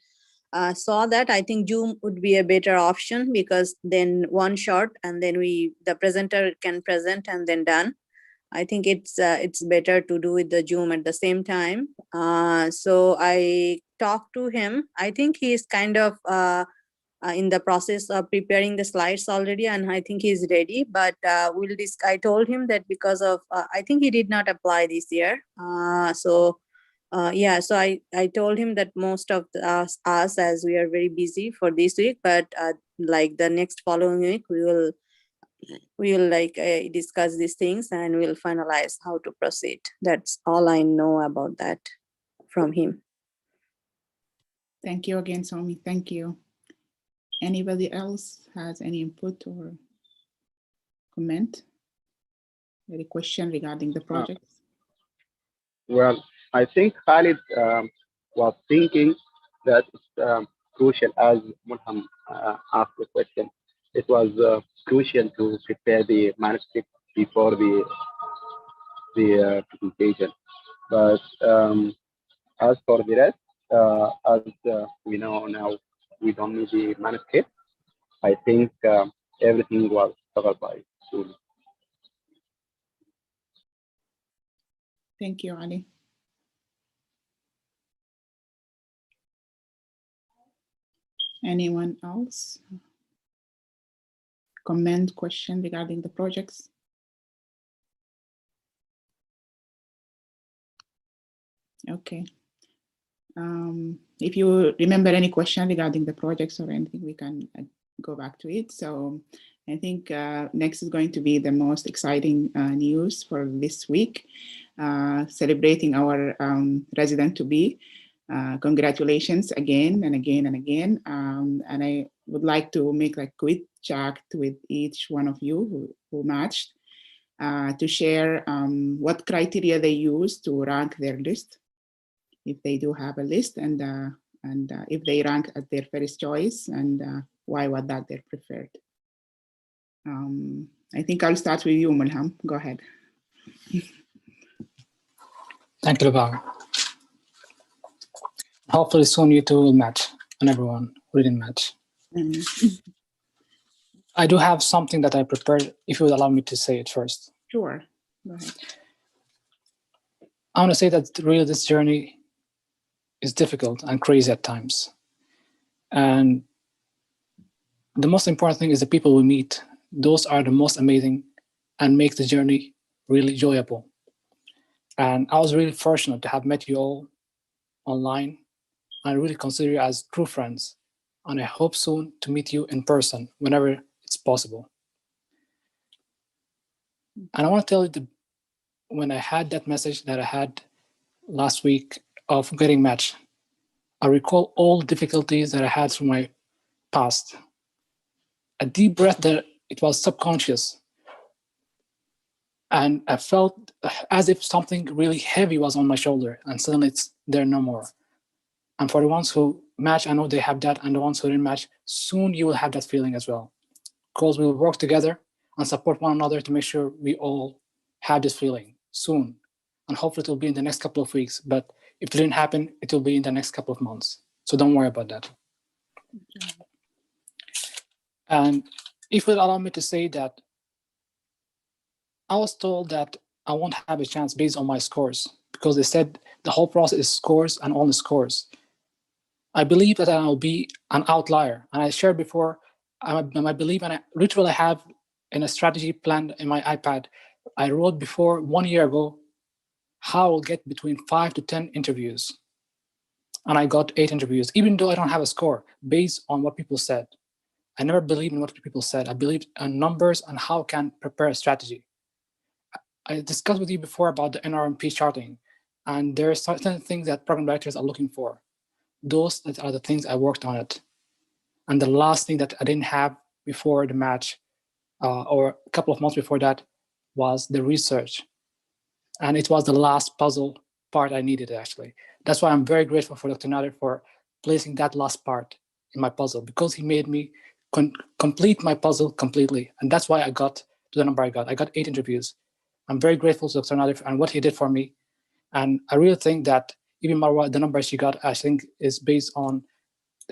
I saw that I think Zoom would be a better option because then one shot and then the presenter can present and then done. I think it's better to do with the Zoom at the same time. So I talked to him. I think he's kind of in the process of preparing the slides already, and I think he's ready. But I told him that because of I think he did not apply this year. So I told him that most of us as we are very busy for this week, but like the next following week we will discuss these things and we'll finalize how to proceed. That's all I know about that from him. Thank you again, Somi. Thank you. Anybody else has any input or comment? Any question regarding the project? Well, I think Khalid was thinking that it's crucial, as Mulham asked the question. It was crucial to prepare the manuscript before the presentation. But as for the rest, as we know now, we don't need the manuscript. I think everything was covered by Suli. Thank you, Ali. Anyone else? Comment, question regarding the projects? Okay. If you remember any question regarding the projects or anything, we can go back to it. So I think next is going to be the most exciting news for this week, celebrating our resident-to-be. Congratulations again and again and again. And I would like to make a quick chat with each one of you who matched to share what criteria they use to rank their list, if they do have a list, and if they rank at their first choice, and why was that their preferred. I think I'll start with you, Mulham. Go ahead. Thank you, Lubaba. Hopefully soon you two will match. and everyone who didn't match. Mhm. I do have something that I prepared, if you would allow me to say it first. Sure. Go ahead. I want to say that really this journey is difficult and crazy at times. And the most important thing is the people we meet. Those are the most amazing and make the journey really enjoyable. And I was really fortunate to have met you all online. I really consider you as true friends. And I hope soon to meet you in person whenever it's possible. And I want to tell you that when I had that message that I had last week of getting matched, I recall all difficulties that I had from my past. A deep breath that it was subconscious. And I felt as if something really heavy was on my shoulder, and suddenly it's there no more. And for the ones who match, I know they have that, and the ones who didn't match, soon you will have that feeling as well. Because we will work together and support one another to make sure we all have this feeling soon. And hopefully it will be in the next couple of weeks. But if it didn't happen, it will be in the next couple of months. So don't worry about that. Okay. And if you will allow me to say that, I was told that I won't have a chance based on my scores, because they said the whole process is scores and only scores. I believe that I will be an outlier. And I shared before, I believe, and I literally have in a strategy plan in my iPad, I wrote before 1 year ago how I'll get between 5 to 10 interviews. And I got 8 interviews, even though I don't have a score, based on what people said. I never believed in what people said. I believed in numbers and how I can prepare a strategy. I discussed with you before about the NRMP charting, and there are certain things that program directors are looking for. Those that are the things I worked on it. And the last thing that I didn't have before the match, or a couple of months before that, was the research. And it was the last puzzle part I needed, actually. That's why I'm very grateful for Dr. Nader for placing that last part in my puzzle, because he made me complete my puzzle completely. And that's why I got to the number I got. I got 8 interviews. I'm very grateful to Dr. Nader and what he did for me. And I really think that even Marwa, the number she got, I think, is based on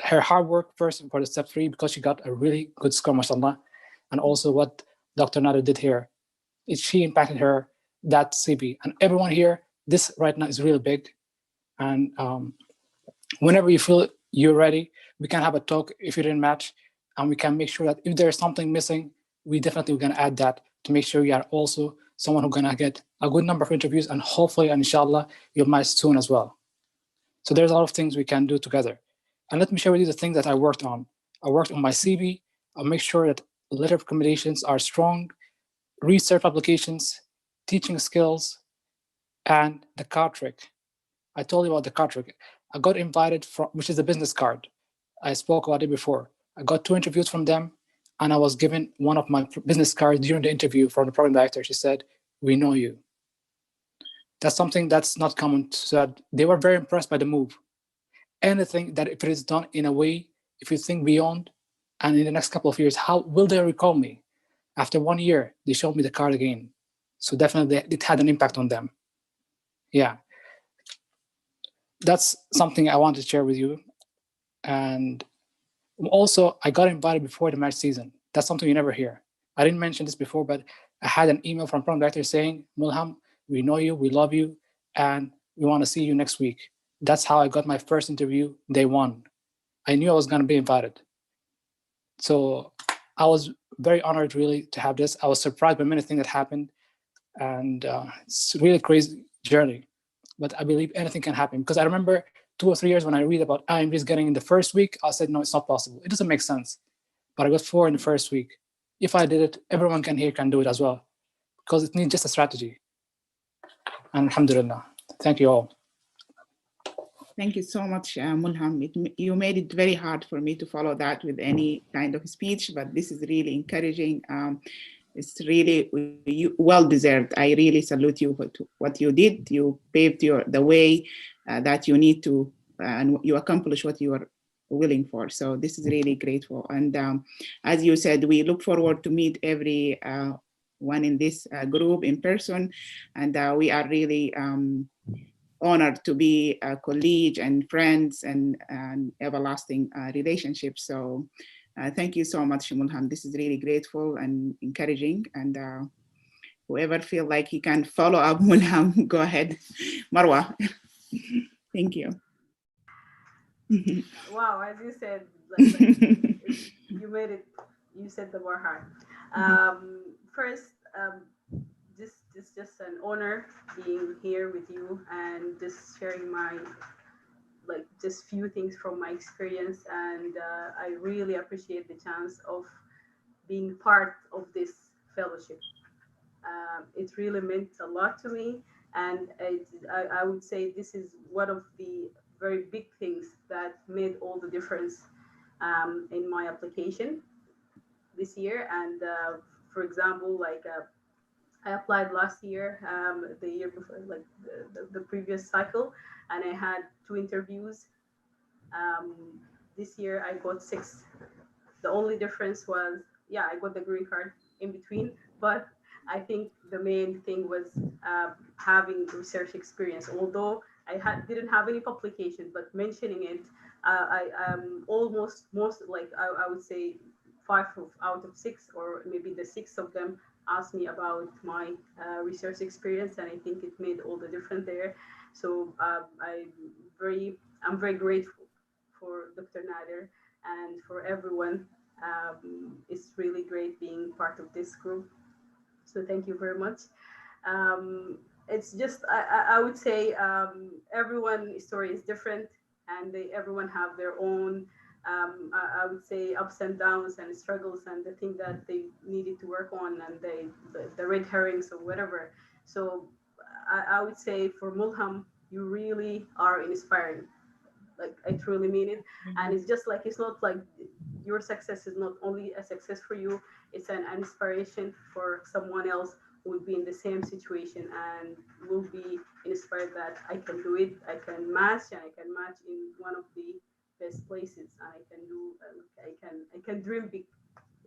her hard work first for the step 3, because she got a really good score, mashallah. And also what Dr. Nader did here. She impacted her, that CB. And everyone here, this right now is really big. And whenever you feel you're ready, we can have a talk if you didn't match, and we can make sure that if there's something missing, we definitely going to add that to make sure you are also someone who's going to get a good number of interviews, and hopefully, and inshallah, you'll match soon as well. So there's a lot of things we can do together. And let me share with you the things that I worked on. I worked on my CV. I'll make sure that letter of recommendations are strong, research publications, teaching skills, and the card trick. I told you about the card trick. I got invited from, which is a business card. I spoke about it before. I got 2 interviews from them, and I was given one of my business cards during the interview from the program director. She said, "We know you." That's something that's not common. So they were very impressed by the move. Anything that if it is done in a way, if you think beyond, and in the next couple of years, how will they recall me? After 1 year, they showed me the card again. So definitely it had an impact on them. Yeah. That's something I want to share with you. And also, I got invited before the match season. That's something you never hear. I didn't mention this before, but I had an email from program director saying, "Mulham, we know you, we love you, and we want to see you next week." That's how I got my first interview, day 1. I knew I was going to be invited. So I was very honored, really, to have this. I was surprised by many things that happened, and it's really crazy journey. But I believe anything can happen, because I remember 2 or 3 years when I read about IMDs getting in the first week, I said, no, it's not possible. It doesn't make sense. But I got 4 in the first week. If I did it, everyone can do it as well, because it needs just a strategy. And alhamdulillah. Thank you all. Thank you so much, Mulham. You made it very hard for me to follow that with any kind of speech, but this is really encouraging. It's really well deserved. I really salute you for what you did. You paved the way that you need to, and you accomplish what you are willing for. So this is really grateful. And as you said, we look forward to meet every one in this group in person, and we are really honored to be a colleague and friends and everlasting relationships. So thank you so much, Mulham. This is really grateful and encouraging. And whoever feel like he can follow up Mulham, go ahead. Marwa. Thank you. Wow, as you said, like you made it, you said the bar hard. First, just an honor being here with you and just sharing my, like, just few things from my experience. And I really appreciate the chance of being part of this fellowship. It really meant a lot to me. And I would say this is one of the very big things that made all the difference in my application this year. And for example, like I applied last year, the year before, like the previous cycle, and I had 2 interviews. This year I got 6. The only difference was, yeah, I got the green card in between, but I think the main thing was having research experience. Although didn't have any publication, but mentioning it, I almost most, like I would say 5 out of 6, or maybe the 6 of them asked me about my research experience, and I think it made all the difference there. So I'm very grateful for Dr. Nader and for everyone. It's really great being part of this group. So thank you very much. It's just, I would say everyone's story is different, and everyone have their own, I would say, ups and downs and struggles and the thing that they needed to work on, and the red herrings or whatever. So I would say for Mulham, you really are inspiring. Like, I truly mean it. And it's just like, it's not like your success is not only a success for you, it's an inspiration for someone else who will be in the same situation and will be inspired that I can do it, I can match, and I can match in one of the best places. I can do, I can dream big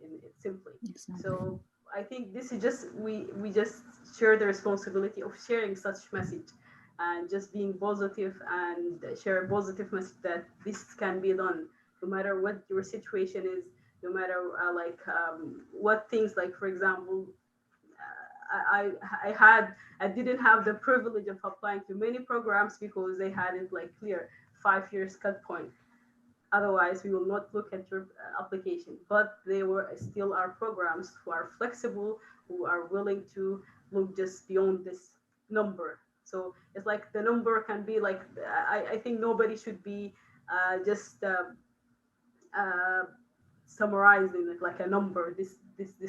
in it simply. Exactly. So I think this is just, we just share the responsibility of sharing such message, and just being positive and share a positive message that this can be done, no matter what your situation is, no matter what things, like, for example, I didn't have the privilege of applying to many programs because they hadn't, like, clear 5 years cut point. Otherwise, we will not look at your application. But there were still our programs who are flexible, who are willing to look just beyond this number. So it's like the number can be like, I think nobody should be just summarizing it like a number. This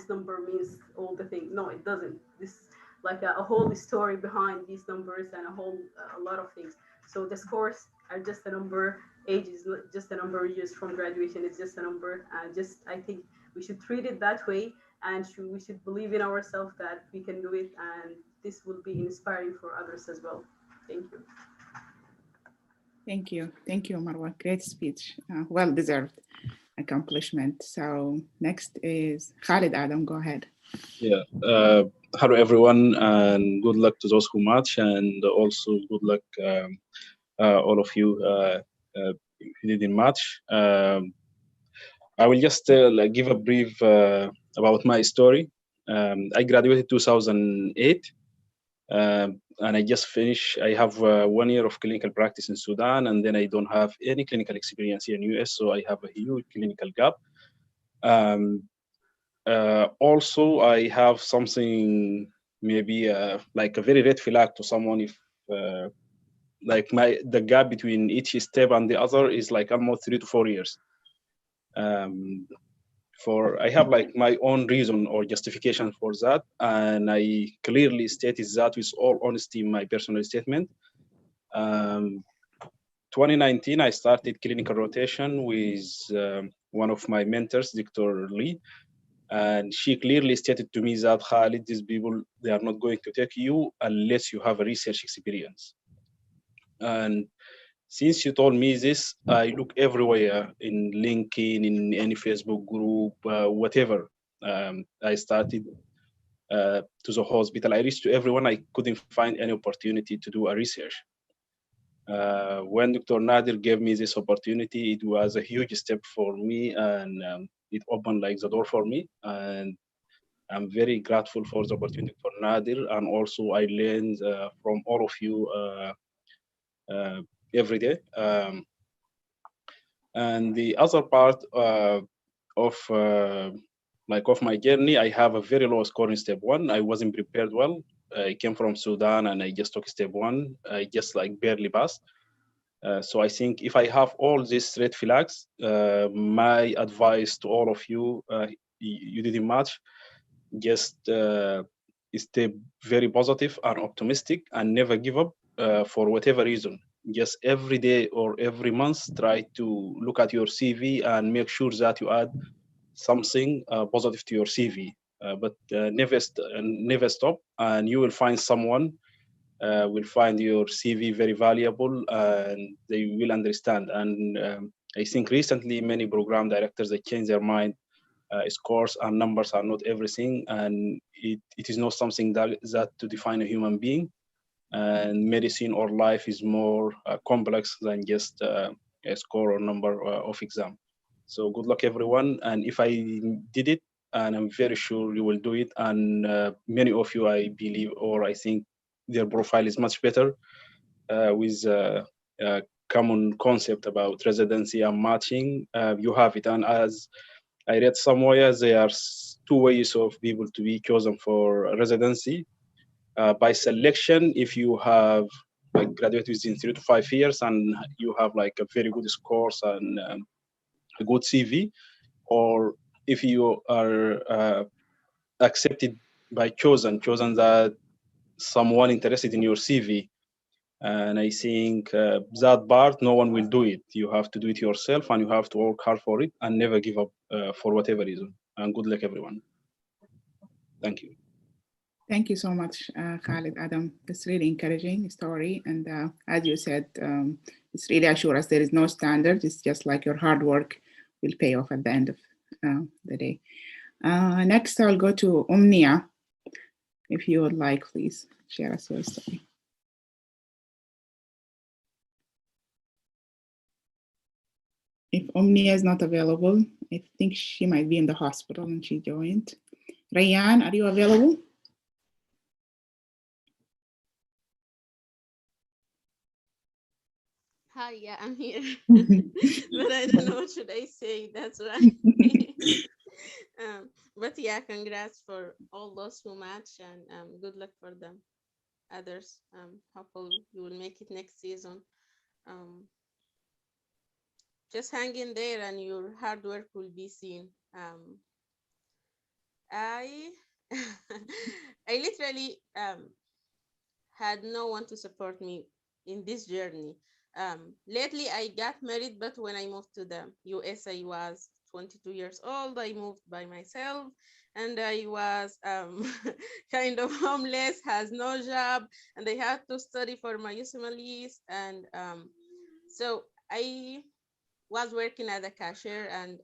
number means all the thing. No, it doesn't. This like a whole story behind these numbers, and a lot of things. So the scores are just a number. Age is not just a number. Years from graduation is just a number. I think we should treat it that way, and we should believe in ourselves that we can do it, and this will be inspiring for others as well. Thank you. Thank you. Thank you, Marwa. Great speech. Well deserved accomplishment. So next is Khalid Adam. Go ahead. Yeah. Hello, everyone, and good luck to those who match, and also good luck all of you who didn't match. I will just give a brief about my story. I graduated 2008. And I just finished. I have 1 year of clinical practice in Sudan, and then I don't have any clinical experience here in US, so I have a huge clinical gap. Also, I have something maybe like a very red flag to someone if like the gap between each step and the other is like almost 3 to 4 years. I have like my own reason or justification for that, and I clearly stated that with all honesty in my personal statement. 2019, I started clinical rotation with one of my mentors, Dr. Lee, and she clearly stated to me that, Khalid, these people, they are not going to take you unless you have a research experience. And since you told me this, I look everywhere in LinkedIn, in any Facebook group, whatever. I started to the hospital. I reached to everyone. I couldn't find any opportunity to do a research. When Dr. Nadir gave me this opportunity, it was a huge step for me, and it opened like the door for me. And I'm very grateful for the opportunity for Nadir, and also I learned from all of you uh, every day. And the other part of of my journey, I have a very low score in step one. I wasn't prepared well. I came from Sudan and I just took step one. I just like barely passed. So I think if I have all these red flags, my advice to all of you, you didn't match, just stay very positive and optimistic and never give up for whatever reason. Just every day or every month, try to look at your CV and make sure that you add something positive to your CV. But never stop, and you will find someone will find your CV very valuable, and they will understand. And I think recently many program directors they change their mind. Scores and numbers are not everything, and it is not something that to define a human being. And medicine or life is more complex than just a score or number of exam. So good luck everyone, and if I did it, and I'm very sure you will do it, and many of you I believe or I think their profile is much better with common concept about residency and matching. You have it, and as I read somewhere there are two ways of people to be chosen for residency. By selection, if you have like graduated within 3 to 5 years and you have like a very good scores and a good CV, or if you are accepted by chosen that someone interested in your CV. And I think that part, no one will do it. You have to do it yourself, and you have to work hard for it and never give up for whatever reason. And good luck, everyone. Thank you. Thank you so much, Khalid, Adam. It's really encouraging story. And as you said, it's really assure us there is no standard. It's just like your hard work will pay off at the end of the day. Next, I'll go to Omnia. If you would like, please share us your story. If Omnia is not available, I think she might be in the hospital and she joined. Rayan, are you available? Hi, yeah, I'm here. But I don't know what should I say. That's right. But yeah, congrats for all those who match, and good luck for them. Others, hopefully you will make it next season. Um, just hang in there, and your hard work will be seen. I I literally had no one to support me in this journey. Lately, I got married, but when I moved to the US, I was 22 years old. I moved by myself, and I was kind of homeless, has no job, and I had to study for my USMLEs. And so I was working as a cashier, and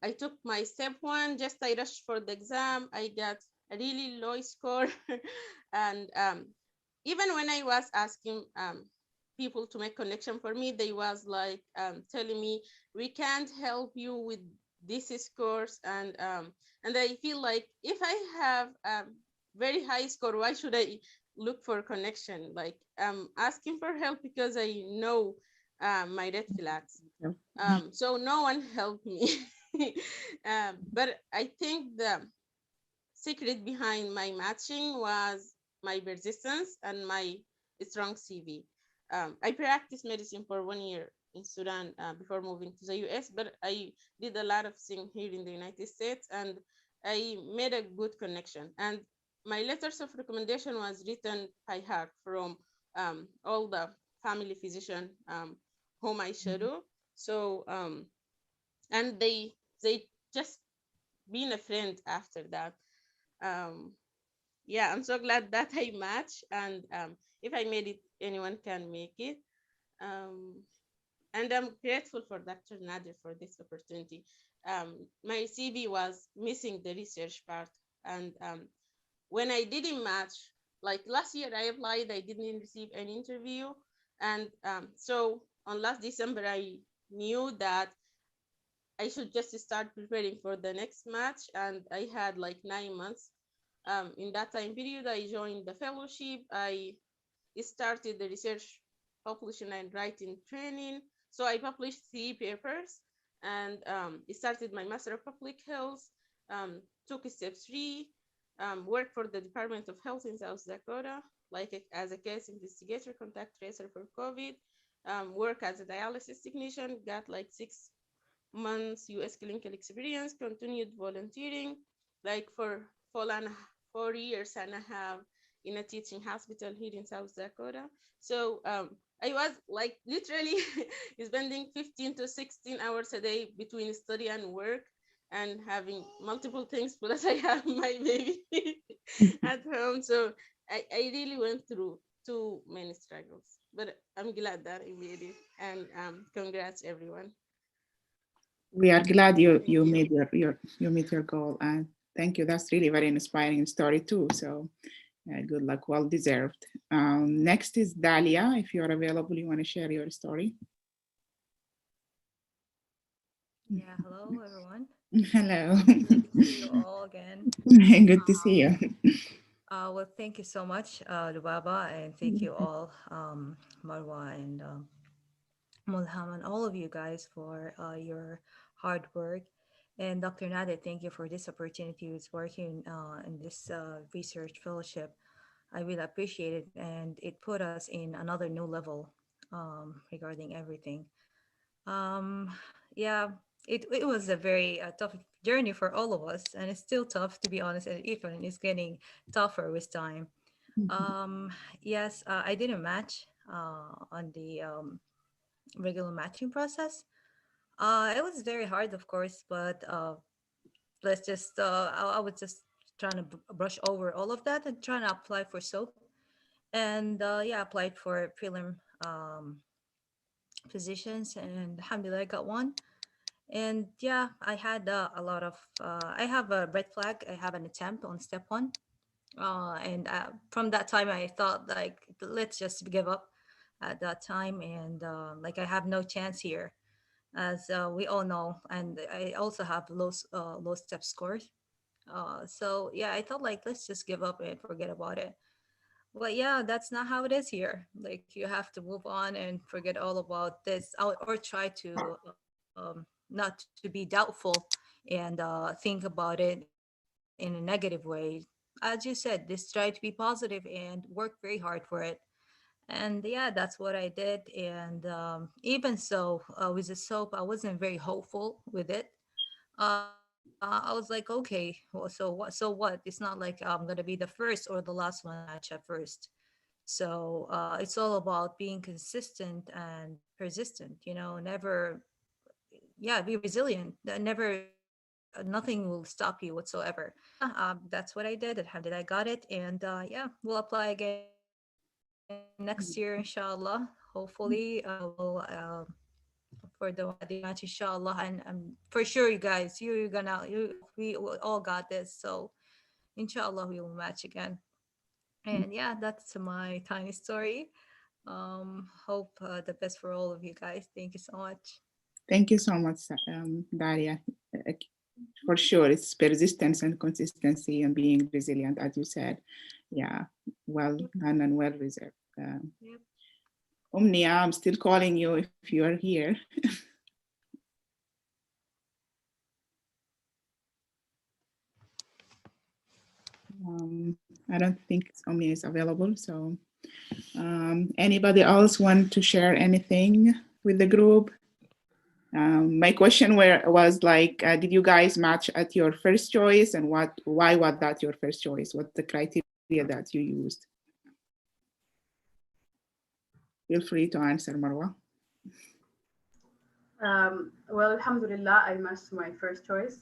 I took my step one, just I rushed for the exam. I got a really low score. And even when I was asking people to make connection for me, they was like telling me, we can't help you with this scores. And I feel like if I have very high score, why should I look for connection? Like asking for help because I know my red flags. So no one helped me. But I think the secret behind my matching was my persistence and my strong CV. I practiced medicine for 1 year in Sudan before moving to the US, but I did a lot of things here in the United States, and I made a good connection. And my letters of recommendation was written by heart from all the family physician whom I shadow. So and they just been a friend after that. um yeah, I'm so glad that I match, and if I made it, anyone can make it. um and I'm grateful for Dr. Nader for this opportunity. My CV was missing the research part, and when I didn't match, like last year I applied, I didn't receive an interview. And so on last December, I knew that I should just start preparing for the next match, and I had like 9 months. In that time period, I joined the fellowship. I started the research publishing and writing training. So I published 3 papers and started my Master of Public Health, took step 3, worked for the Department of Health in South Dakota, like as a case investigator, contact tracer for COVID, work as a dialysis technician, got like 6 months US clinical experience, continued volunteering, like for 4 years and a half in a teaching hospital here in South Dakota. So I was like literally spending 15 to 16 hours a day between study and work and having multiple things. Plus, I have my baby at home. So I really went through too many struggles. But I'm glad that I made it. And congrats, everyone. We are glad you Thank you. made you meet your goal, and thank you. That's really very inspiring story too. So good luck, well deserved. Next is Dalia. If you are available, you want to share your story. Yeah, hello everyone. Hello. Good to see you all again. Good to see you. Well, thank you so much, Lubaba, and thank you all, Marwa and Mulham, and all of you guys for your hard work. And Dr. Nader, thank you for this opportunity with working in this research fellowship. I really appreciate it, and it put us in another new level regarding everything. Um, yeah, it was a very tough journey for all of us, and it's still tough to be honest. And even it's getting tougher with time. Um, yes, I didn't match on the regular matching process. It was very hard, of course, but let's just I was just trying to brush over all of that and trying to apply for soap, and yeah, applied for prelim positions, and alhamdulillah, I got one. And yeah, I had a lot of I have a red flag. I have an attempt on step one, and from that time I thought like let's just give up at that time, and like I have no chance here, as we all know, and I also have low step scores. So yeah, I thought like let's just give up and forget about it. But yeah, that's not how it is here. Like you have to move on and forget all about this, or try to not to be doubtful and think about it in a negative way. As you said, just try to be positive and work very hard for it. And yeah, that's what I did. And even so, with the soap, I wasn't very hopeful with it. I was like, okay, well, so what? It's not like I'm gonna be the first or the last one to match at first. So it's all about being consistent and persistent. Never, yeah, be resilient. Never, nothing will stop you whatsoever. So yeah, that's what I did. Alhamdulillah, I got it, and yeah, we'll apply again next year, inshallah. Hopefully, we'll for the match, inshallah. And for sure, you guys, we all got this. So inshallah, we will match again. And yeah, that's my tiny story. Hope the best for all of you guys. Thank you so much. Thank you so much, Dalia. Uh, For sure, it's persistence and consistency and being resilient, as you said. Yeah, well done and well reserved. Yep. Omnia, I'm still calling you if you are here. I don't think Omnia is available. So anybody else want to share anything with the group? My question was like, did you guys match at your first choice, and why was that your first choice? What's the criteria that you used? Feel free to answer, Marwa. Well, Alhamdulillah, I matched my first choice.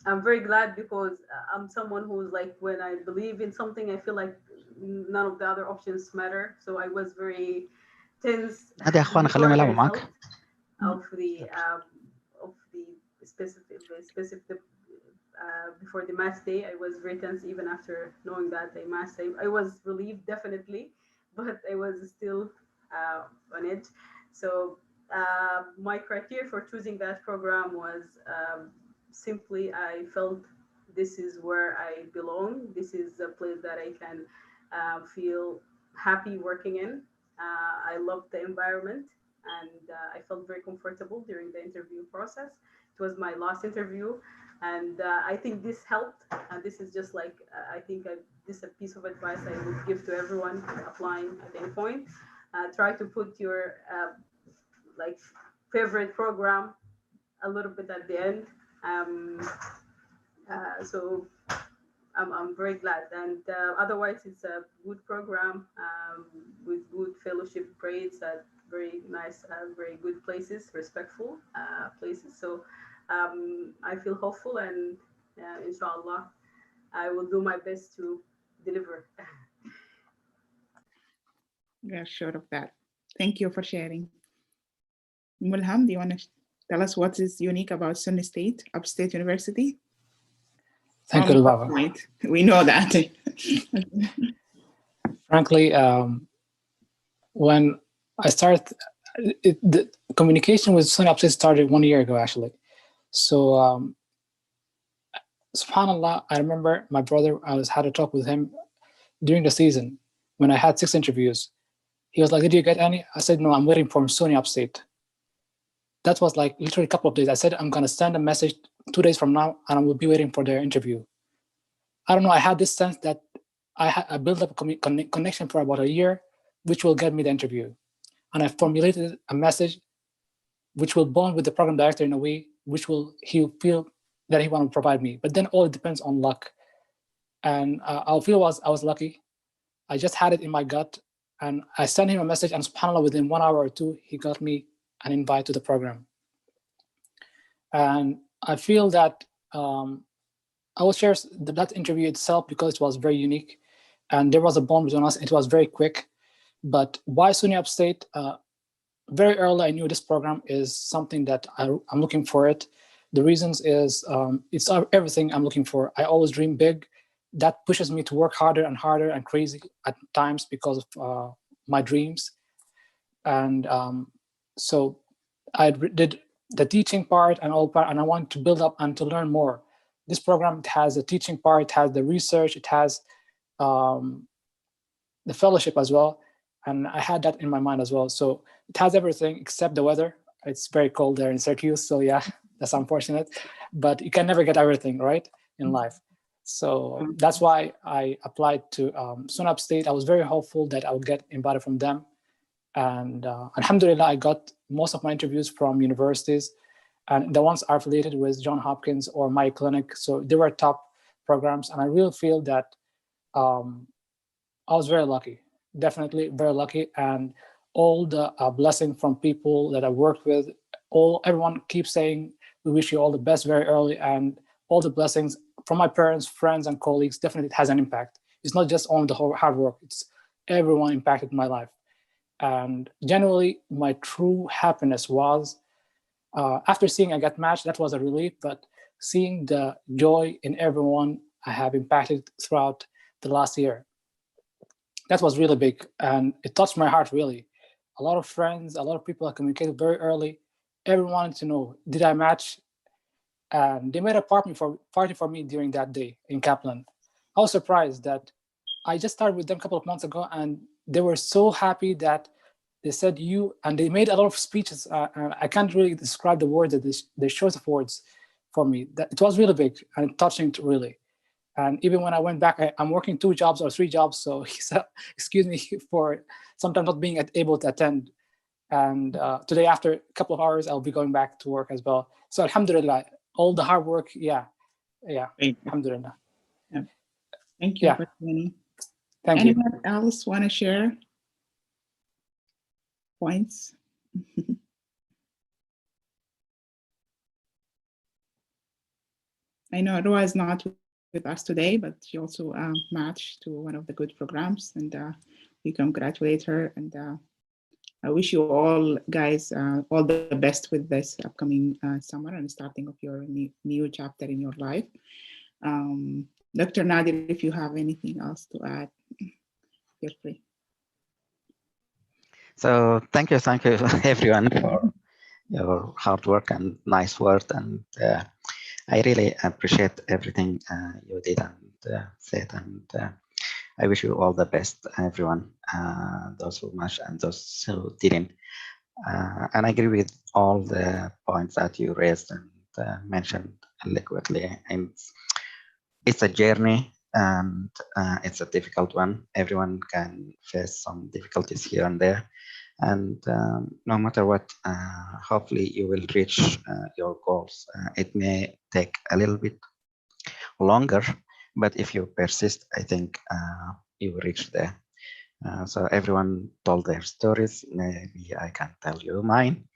I'm very glad because I'm someone who's like, when I believe in something, I feel like none of the other options matter. So I was very tense هذا يا اخوان خليهم before the يلعبوا معك. result of the specific before the match day. I was very tense even after knowing that they matched. I was relieved definitely, but I was still on it. So my criteria for choosing that program was simply I felt this is where I belong. This is a place that I can feel happy working in. I loved the environment, and I felt very comfortable during the interview process. It was my last interview, and I think this helped. And this is just like I think this is a piece of advice I would give to everyone applying at any point. Try to put your like favorite program a little bit at the end. Um, so I'm very glad. And otherwise, it's a good program with good fellowship grades at very nice, very good places, respectful places. So I feel hopeful, and inshallah, I will do my best to deliver. We are sure of that. Thank you for sharing. Mulham, do you want to tell us what is unique about Sunni State, Upstate University? Thank you, Lubaba. We know that. Frankly, when I started, the communication with Sunni Upstate started 1 year ago, actually. So, subhanAllah, I remember my brother, had a talk with him during the season when I had 6 interviews. He was like, did you get any? I said, no, I'm waiting for Sunni Upstate. That was like literally a couple of days. I said, I'm going to send a message 2 days from now, and I will be waiting for their interview. I don't know, I had this sense that I built up a connection for about a year, which will get me the interview. And I formulated a message which will bond with the program director in a way which he'll feel that he want to provide me. But then all it depends on luck. And I'll feel I was lucky. I just had it in my gut, and I sent him a message, and subhanAllah, within 1 hour or 2, he got me an invite to the program. And I feel that I will share that interview itself because it was very unique, and there was a bond between us. It was very quick. But why Sunni Upstate? Very early, I knew this program is something that I'm looking for it. The reasons is it's everything I'm looking for. I always dream big. That pushes me to work harder and harder and crazy at times because of my dreams. And so I did the teaching part and all part, and I want to build up and to learn more. This program, it has a teaching part, it has the research, it has the fellowship as well. And I had that in my mind as well. So it has everything except the weather. It's very cold there in Syracuse. So yeah, that's unfortunate. But you can never get everything, right, in life. So that's why I applied to Sunni Upstate. I was very hopeful that I would get invited from them. And alhamdulillah, I got most of my interviews from universities. And the ones are affiliated with Johns Hopkins or Mayo Clinic. So they were top programs. And I really feel that I was very lucky, definitely very lucky. And all the blessing from people that I worked with, everyone keeps saying, we wish you all the best very early. And all the blessings from my parents, friends, and colleagues, definitely has an impact. It's not just on the whole hard work, it's everyone impacted my life. And generally, my true happiness was after seeing I got matched, that was a relief, but seeing the joy in everyone I have impacted throughout the last year, that was really big, and it touched my heart really. A lot of friends, a lot of people I communicated very early. Everyone wanted to know, did I match? And they made a party for me during that day in Kaplan. I was surprised that I just started with them a couple of months ago, and they were so happy that they said you, and they made a lot of speeches. And I can't really describe the words, that they chose of words for me. That it was really big and touching, really. And even when I went back, I'm working 2 jobs or 3 jobs. So he said, excuse me for sometimes not being able to attend. And today, after a couple of hours, I'll be going back to work as well. So alhamdulillah, all the hard work, yeah, alhamdulillah. Yeah. Thank you for joining. Thank you. Anyone else want to share points? I know Roa is not with us today, but she also matched to one of the good programs, and we congratulate her. And I wish you all, guys, all the best with this upcoming summer and starting of your new chapter in your life. Dr. Nadir, if you have anything else to add, feel free. So thank you everyone for your hard work and nice word, and I really appreciate everything you did and said, and I wish you all the best, everyone, those who matched and those who didn't. And I agree with all the points that you raised and mentioned eloquently. And it's a journey, and it's a difficult one. Everyone can face some difficulties here and there. And no matter what, hopefully you will reach your goals. It may take a little bit longer, but if you persist, I think you will reach there. So everyone told their stories. Maybe I can tell you mine.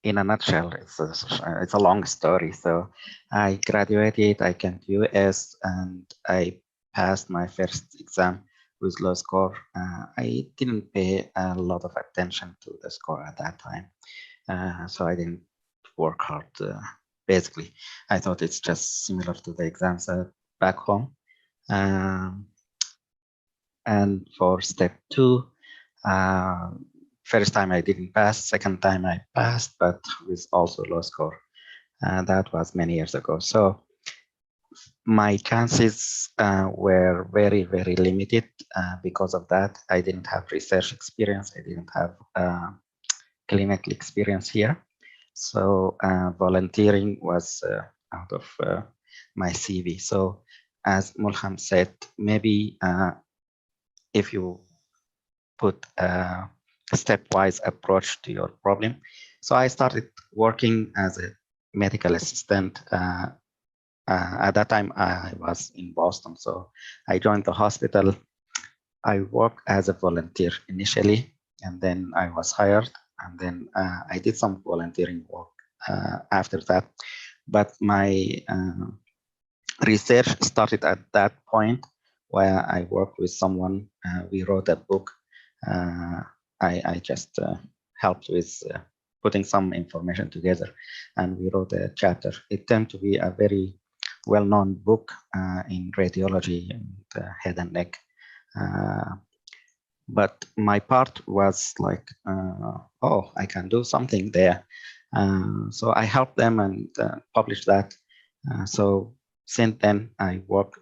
In a nutshell, it's a long story. So I graduated, I came to US, and I passed my first exam with low score. I didn't pay a lot of attention to the score at that time. So I didn't work hard. Basically, I thought it's just similar to the exams back home. And for step 2, first time I didn't pass, second time I passed, but with also low score. That was many years ago. So my chances were very, very limited because of that. I didn't have research experience. I didn't have clinical experience here. So volunteering was out of my CV. So as Mulham said, maybe if you put a stepwise approach to your problem. So I started working as a medical assistant. At that time, I was in Boston, so I joined the hospital. I worked as a volunteer initially, and then I was hired, and then I did some volunteering work after that. But my research started at that point where I worked with someone. We wrote a book. I just helped with putting some information together, and we wrote a chapter. It turned to be a very well-known book in radiology and head and neck. But my part was like, oh, I can do something there. So I helped them and published that. So since then, I work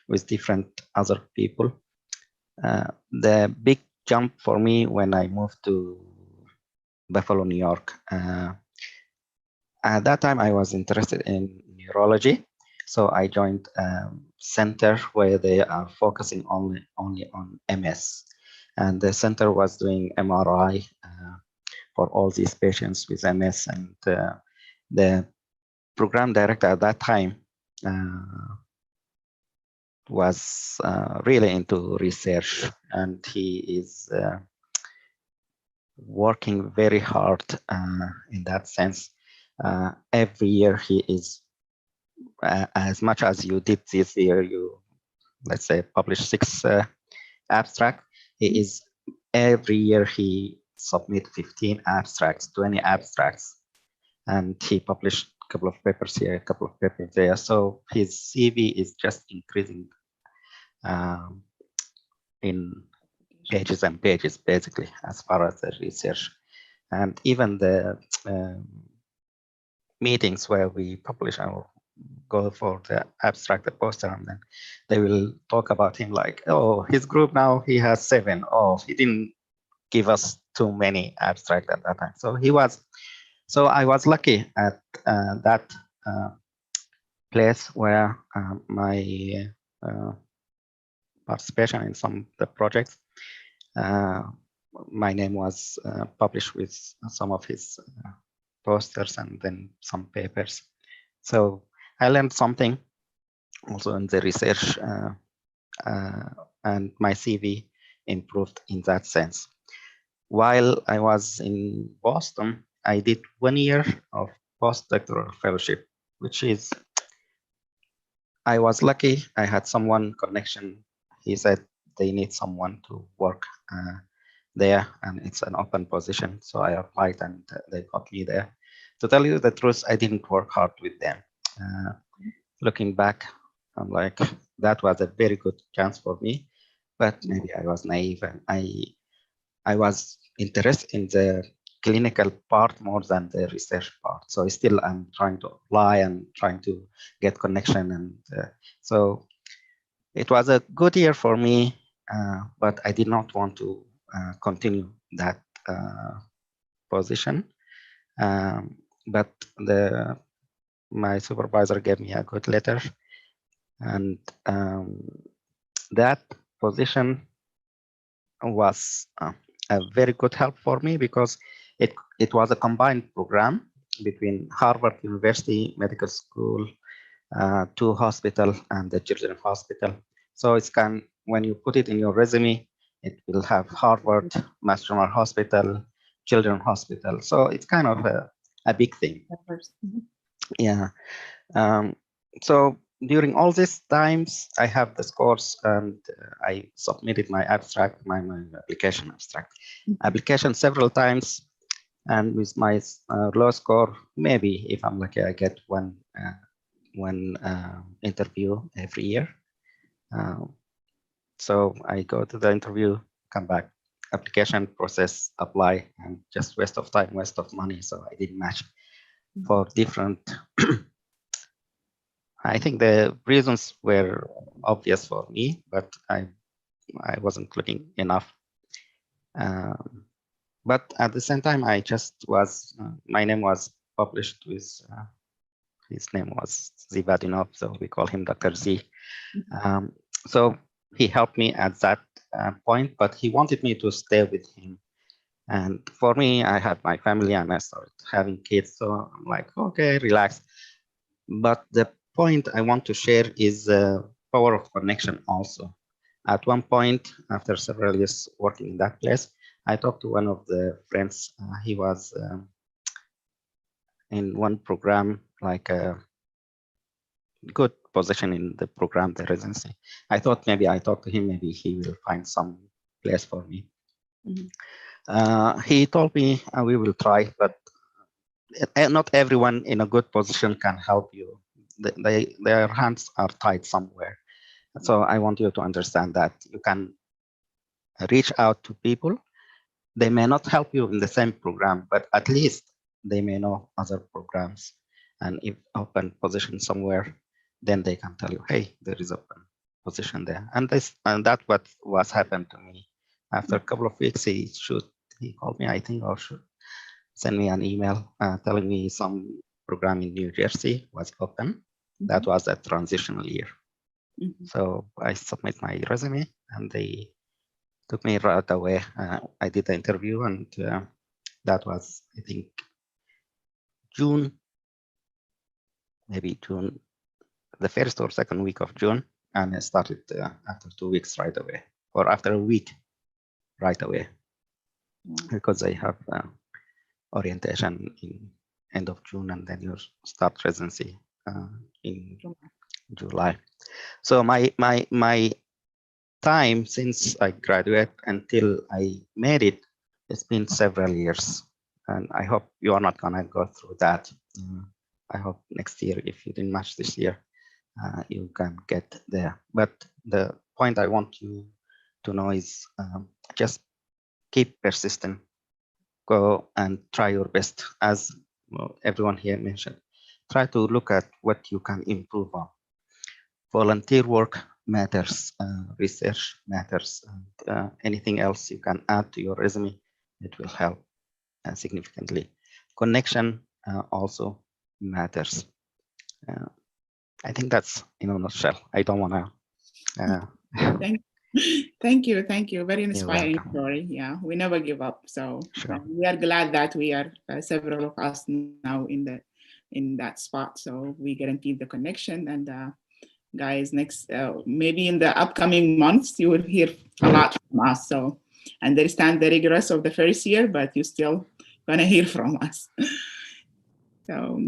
with different other people. The big jump for me when I moved to Buffalo, New York. At that time, I was interested in neurology. So I joined a center where they are focusing only on MS. And the center was doing MRI for all these patients with MS. And the program director at that time was really into research, and he is working very hard in that sense. Every year he is, as much as you did this year, you, let's say, publish 6 abstracts. He is, every year he submit 15 abstracts, 20 abstracts, and he published a couple of papers here, a couple of papers there. So his CV is just increasing in pages and pages, basically, as far as the research. And even the meetings where we publish or go for the abstract, the poster, and then they will talk about him like, oh, his group now, he has 7. Oh, he didn't give us too many abstracts at that time. So he was, so I was lucky at that place where my participation in some of the projects, my name was published with some of his posters and then some papers. So I learned something also in the research, and my CV improved in that sense. While I was in Boston, I did 1 year of postdoctoral fellowship, which is, I was lucky. I had someone connection. He said they need someone to work there, and it's an open position. So I applied, and they got me there. To tell you the truth, I didn't work hard with them. Looking back, I'm like, that was a very good chance for me. but maybe I was naive and I was interested in the clinical part more than the research part. So still I'm trying to apply and trying to get connection. And so it was a good year for me, but I did not want to continue that position. But my supervisor gave me a good letter, and that position was a very good help for me because it was a combined program between Harvard University Medical School, two hospital, and the Children's Hospital. So it's when you put it in your resume, it will have Harvard, Mass General Hospital, Children's Hospital. So it's kind of a big thing. Yeah. So during all these times, I have the scores, and I submitted my abstract, my application abstract, application several times, and with my low score, maybe if I'm lucky, I get one interview every year. So I go to the interview, come back, application process, apply, and just waste of time, waste of money. So I didn't match for different. I think the reasons were obvious for me, but I wasn't looking enough. But at the same time, I just was, my name was published with, his name was Zivadinov, so we call him Dr. Z. So he helped me at that point, but he wanted me to stay with him. And for me, I had my family and I started having kids. So I'm like, okay, relax. But the point I want to share is the power of connection also. At one point, after several years working in that place, I talked to one of the friends. He was in one program, like a good position in the program, the residency. I thought maybe I talked to him, maybe he will find some place for me. He told me we will try, but not everyone in a good position can help you. Their hands are tied somewhere. So I want you to understand that you can reach out to people. They may not help you in the same program, but at least they may know other programs. And if open position somewhere, then they can tell you, hey, there is open position there. And that's what was happened to me. After a couple of weeks, he called me, I think, or should send me an email telling me some program in New Jersey was open. That was a transitional year. So I submit my resume and they took me right away. I did the interview and that was, I think, June, maybe June, the first or second week of June. And I started after 2 weeks right away, or after a week right away, because I have orientation in end of June and then you start residency in July. So my time since I graduated until I made it, it's been several years. And I hope you are not gonna go through that. I hope next year, if you didn't match this year, you can get there. But the point I want you to know is just keep persistent. Go and try your best, as everyone here mentioned. Try to look at what you can improve on. Volunteer work matters, research matters, and anything else you can add to your resume, it will help significantly. Connection also matters. I think that's in a nutshell. I don't want to. Thank you. Very inspiring story. Yeah, we never give up. So we are glad that we are several of us now in that spot. So we guaranteed the connection. And guys, next maybe in the upcoming months you will hear a lot from us. So understand the rigorous of the first year, but you still gonna hear from us. So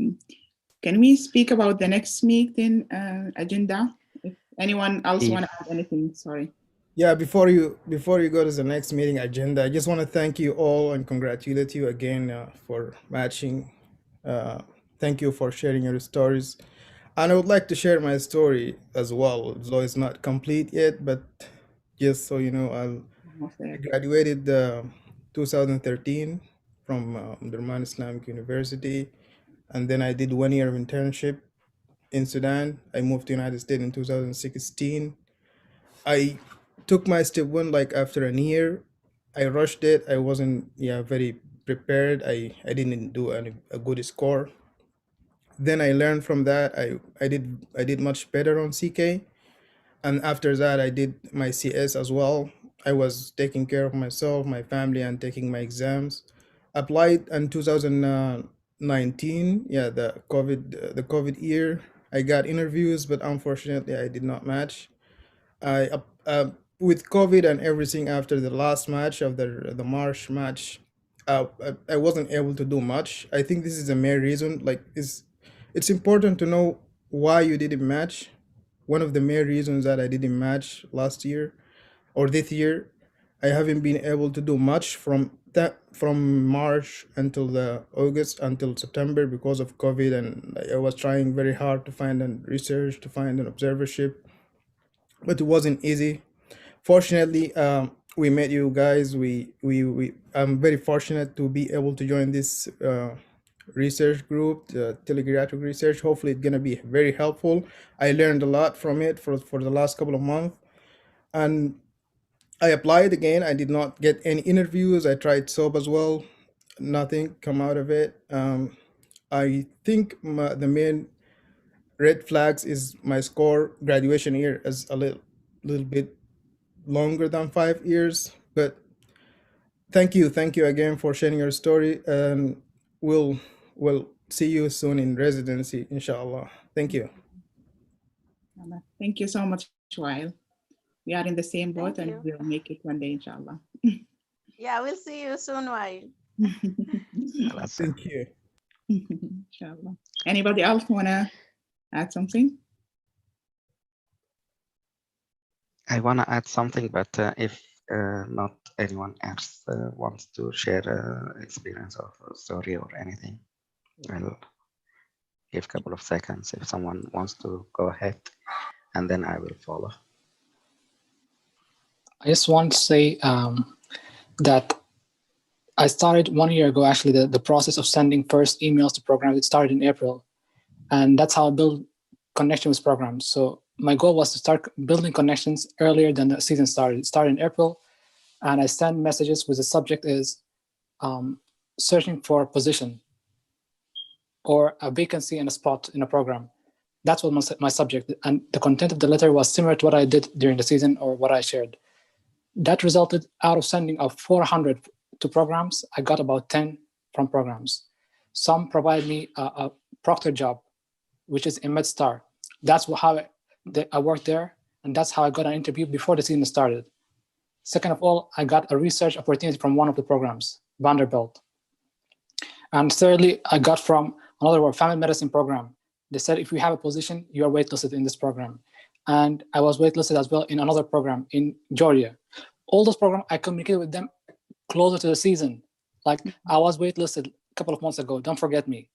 can we speak about the next meeting agenda? If anyone else want to add anything, sorry. Yeah, before you go to the next meeting agenda, I just want to thank you all and congratulate you again for matching. Thank you for sharing your stories. And I would like to share my story as well, though it's not complete yet, but just so you know, I graduated 2013 from Umdurman Islamic University, and then I did 1 year of internship in Sudan. I moved to United States in 2016. I took my step one like after a year. I rushed it. I wasn't very prepared. I didn't do a good score. Then I learned from that. I did much better on CK, and after that I did my CS as well. I was taking care of myself, my family, and taking my exams. Applied in 2019, the COVID year. I got interviews, but unfortunately I did not match. I with COVID and everything after the last match of the March match, I wasn't able to do much. I think this is the main reason. Like, it's important to know why you didn't match. One of the main reasons that I didn't match last year or this year, I haven't been able to do much from March until the August until September because of COVID, and I was trying very hard to find an research, to find an observership, but it wasn't easy. Fortunately, we met you guys. I'm very fortunate to be able to join this research group, the Telegeriatric research. Hopefully it's gonna be very helpful. I learned a lot from it for the last couple of months, and I applied again. I did not get any interviews. I tried SOAP as well. Nothing come out of it. I think the main red flags is my score graduation year is a little bit longer than 5 years. But thank you again for sharing your story, and we'll see you soon in residency, inshallah. Thank you. Thank you so much, Wael. We are in the same boat, Thank and you. we'll make it one day, inshallah. Yeah, we'll see you soon, Wael. Thank you. Inshallah. Anybody else wanna add something? I want to add something, but if not anyone else wants to share experience or a story or anything, I'll give a couple of seconds if someone wants to go ahead, and then I will follow. I just want to say that I started 1 year ago, actually, the process of sending first emails to programs. It started in April, and that's how I build connection with programs. So my goal was to start building connections earlier than the season started. It started in April, and I send messages with the subject is searching for a position or a vacancy in a spot in a program. That's what my subject, and the content of the letter was similar to what I did during the season or what I shared. That resulted out of sending of 400 to programs, I got about 10 from programs. Some provide me a proctor job, which is in MedStar. That's how I worked there, and that's how I got an interview before the season started. Second of all, I got a research opportunity from one of the programs, Vanderbilt. And thirdly, I got from another family medicine program. They said, if you have a position, you are waitlisted in this program. And I was waitlisted as well in another program in Georgia. All those programs, I communicated with them closer to the season. Like, I was waitlisted a couple of months ago, don't forget me.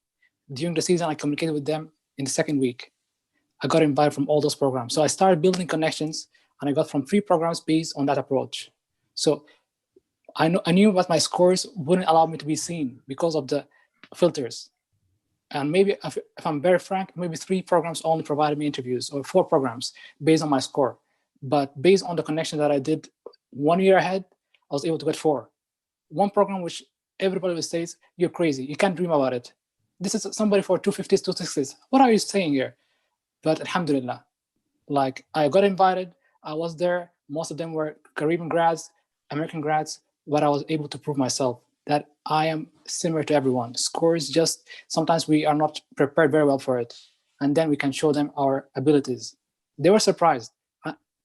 During the season, I communicated with them in the second week. I got invited from all those programs. So I started building connections, and I got from 3 programs based on that approach. So I knew that my scores wouldn't allow me to be seen because of the filters. And maybe if I'm very frank, maybe 3 programs only provided me interviews, or 4 programs based on my score. But based on the connection that I did 1 year ahead, I was able to get 4. One program which everybody will say, you're crazy, you can't dream about it. This is somebody for 250s, 260s. What are you saying here? But alhamdulillah, like, I got invited, I was there. Most of them were Caribbean grads, American grads, but I was able to prove myself that I am similar to everyone. Scores just, sometimes we are not prepared very well for it. And then we can show them our abilities. They were surprised.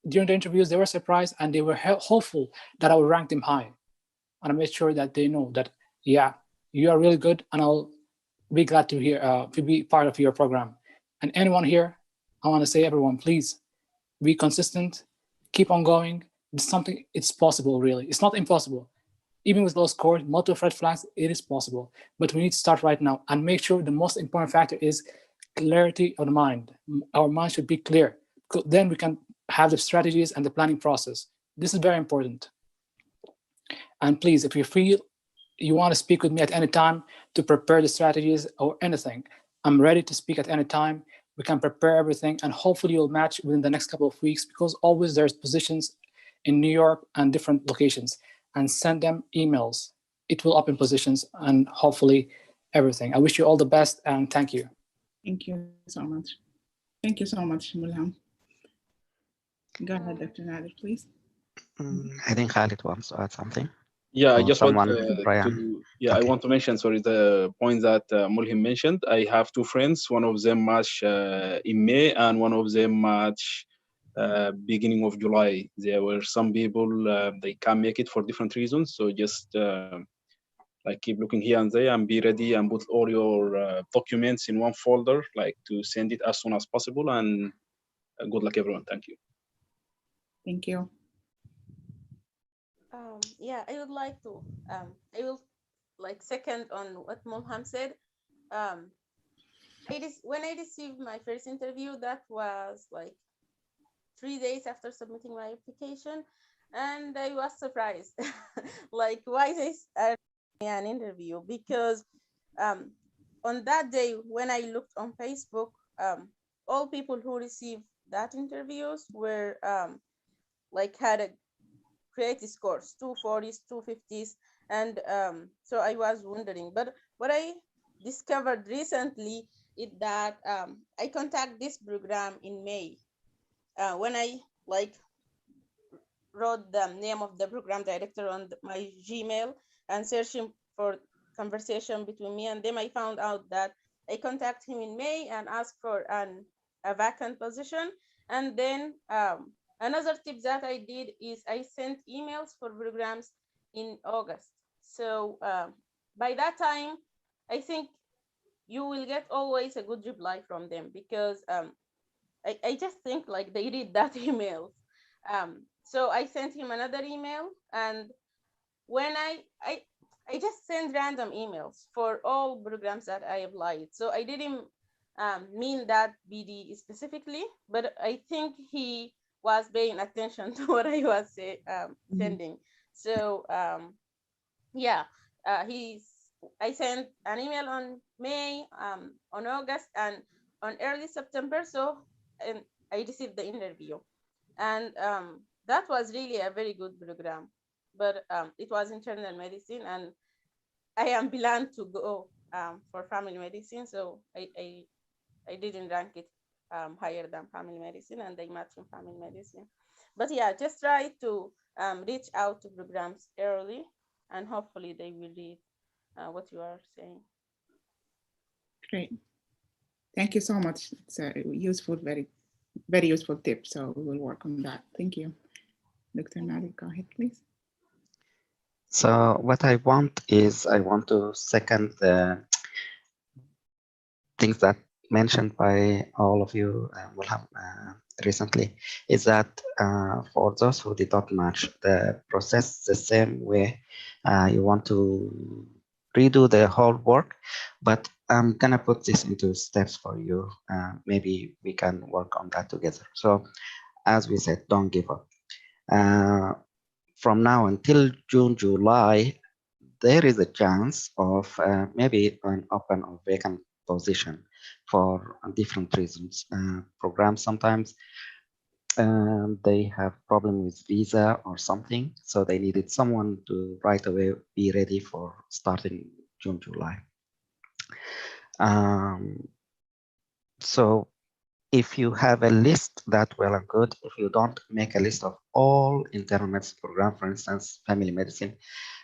During the interviews, they were surprised, and they were hopeful that I would rank them high. And I made sure that they know that, yeah, you are really good, and I'll be glad to be part of your program. And anyone here, I want to say, everyone, please be consistent, keep on going. It's possible, really. It's not impossible. Even with low scores, multiple red flags, it is possible. But we need to start right now and make sure the most important factor is clarity of the mind. Our mind should be clear. Then we can have the strategies and the planning process. This is very important. And please, if you feel you want to speak with me at any time to prepare the strategies or anything, I'm ready to speak at any time. We can prepare everything, and hopefully you'll match within the next couple of weeks, because always there's positions in New York and different locations, and send them emails. It will open positions and hopefully everything. I wish you all the best and thank you. Thank you so much. Thank you so much, Mulham. Go ahead, Dr. Nader, please. I think Khalid wants to add something. Yeah, I Or just want someone, Brian. to I Okay. want to mention, sorry, the point that Mulhim mentioned. I have two friends. One of them match in May, and one of them match beginning of July. There were some people they can't make it for different reasons. So just like keep looking here and there, and be ready, and put all your documents in one folder, like to send it as soon as possible. And good luck, everyone. Thank you. Thank you. Yeah, I would like to. I will like second on what Mulham said. Um, when I received my first interview, that was like 3 days after submitting my application, and I was surprised, like why they are an interview, because on that day when I looked on Facebook, all people who received that interviews were like had a great scores, 240s, 250s, and so I was wondering. But what I discovered recently is that I contact this program in May when I like wrote the name of the program director on my Gmail and searching for conversation between me and them. I found out that I contact him in May and asked for a vacant position. And then another tip that I did is I sent emails for programs in August. So by that time, I think you will get always a good reply from them, because I just think like they read that emails. So I sent him another email, and when I just send random emails for all programs that I applied. So I didn't mean that BD specifically, but I think he was paying attention to what I was sending. So yeah, I sent an email on May, on August, and on early September. So and I received the interview, and that was really a very good program. But it was internal medicine, and I am planned to go for family medicine, so I didn't rank it higher than family medicine, and they matched in family medicine. But yeah, just try to reach out to programs early, and hopefully they will read what you are saying. Great. Thank you so much. It's a useful, very useful tip. So we will work on that. Thank you. Dr. Nader, go ahead, please. So what I want to second the things that mentioned by all of you will have recently, is that for those who did not match the process the same way, you want to redo the whole work, but I'm gonna put this into steps for you. Maybe we can work on that together. So as we said, don't give up. From now until June, July, there is a chance of maybe an open or vacant position for different reasons. Programs sometimes they have problem with visa or something, so they needed someone to right away be ready for starting June, July. So if you have a list, that well and good. If you don't, make a list of all internal medicine program, for instance, family medicine.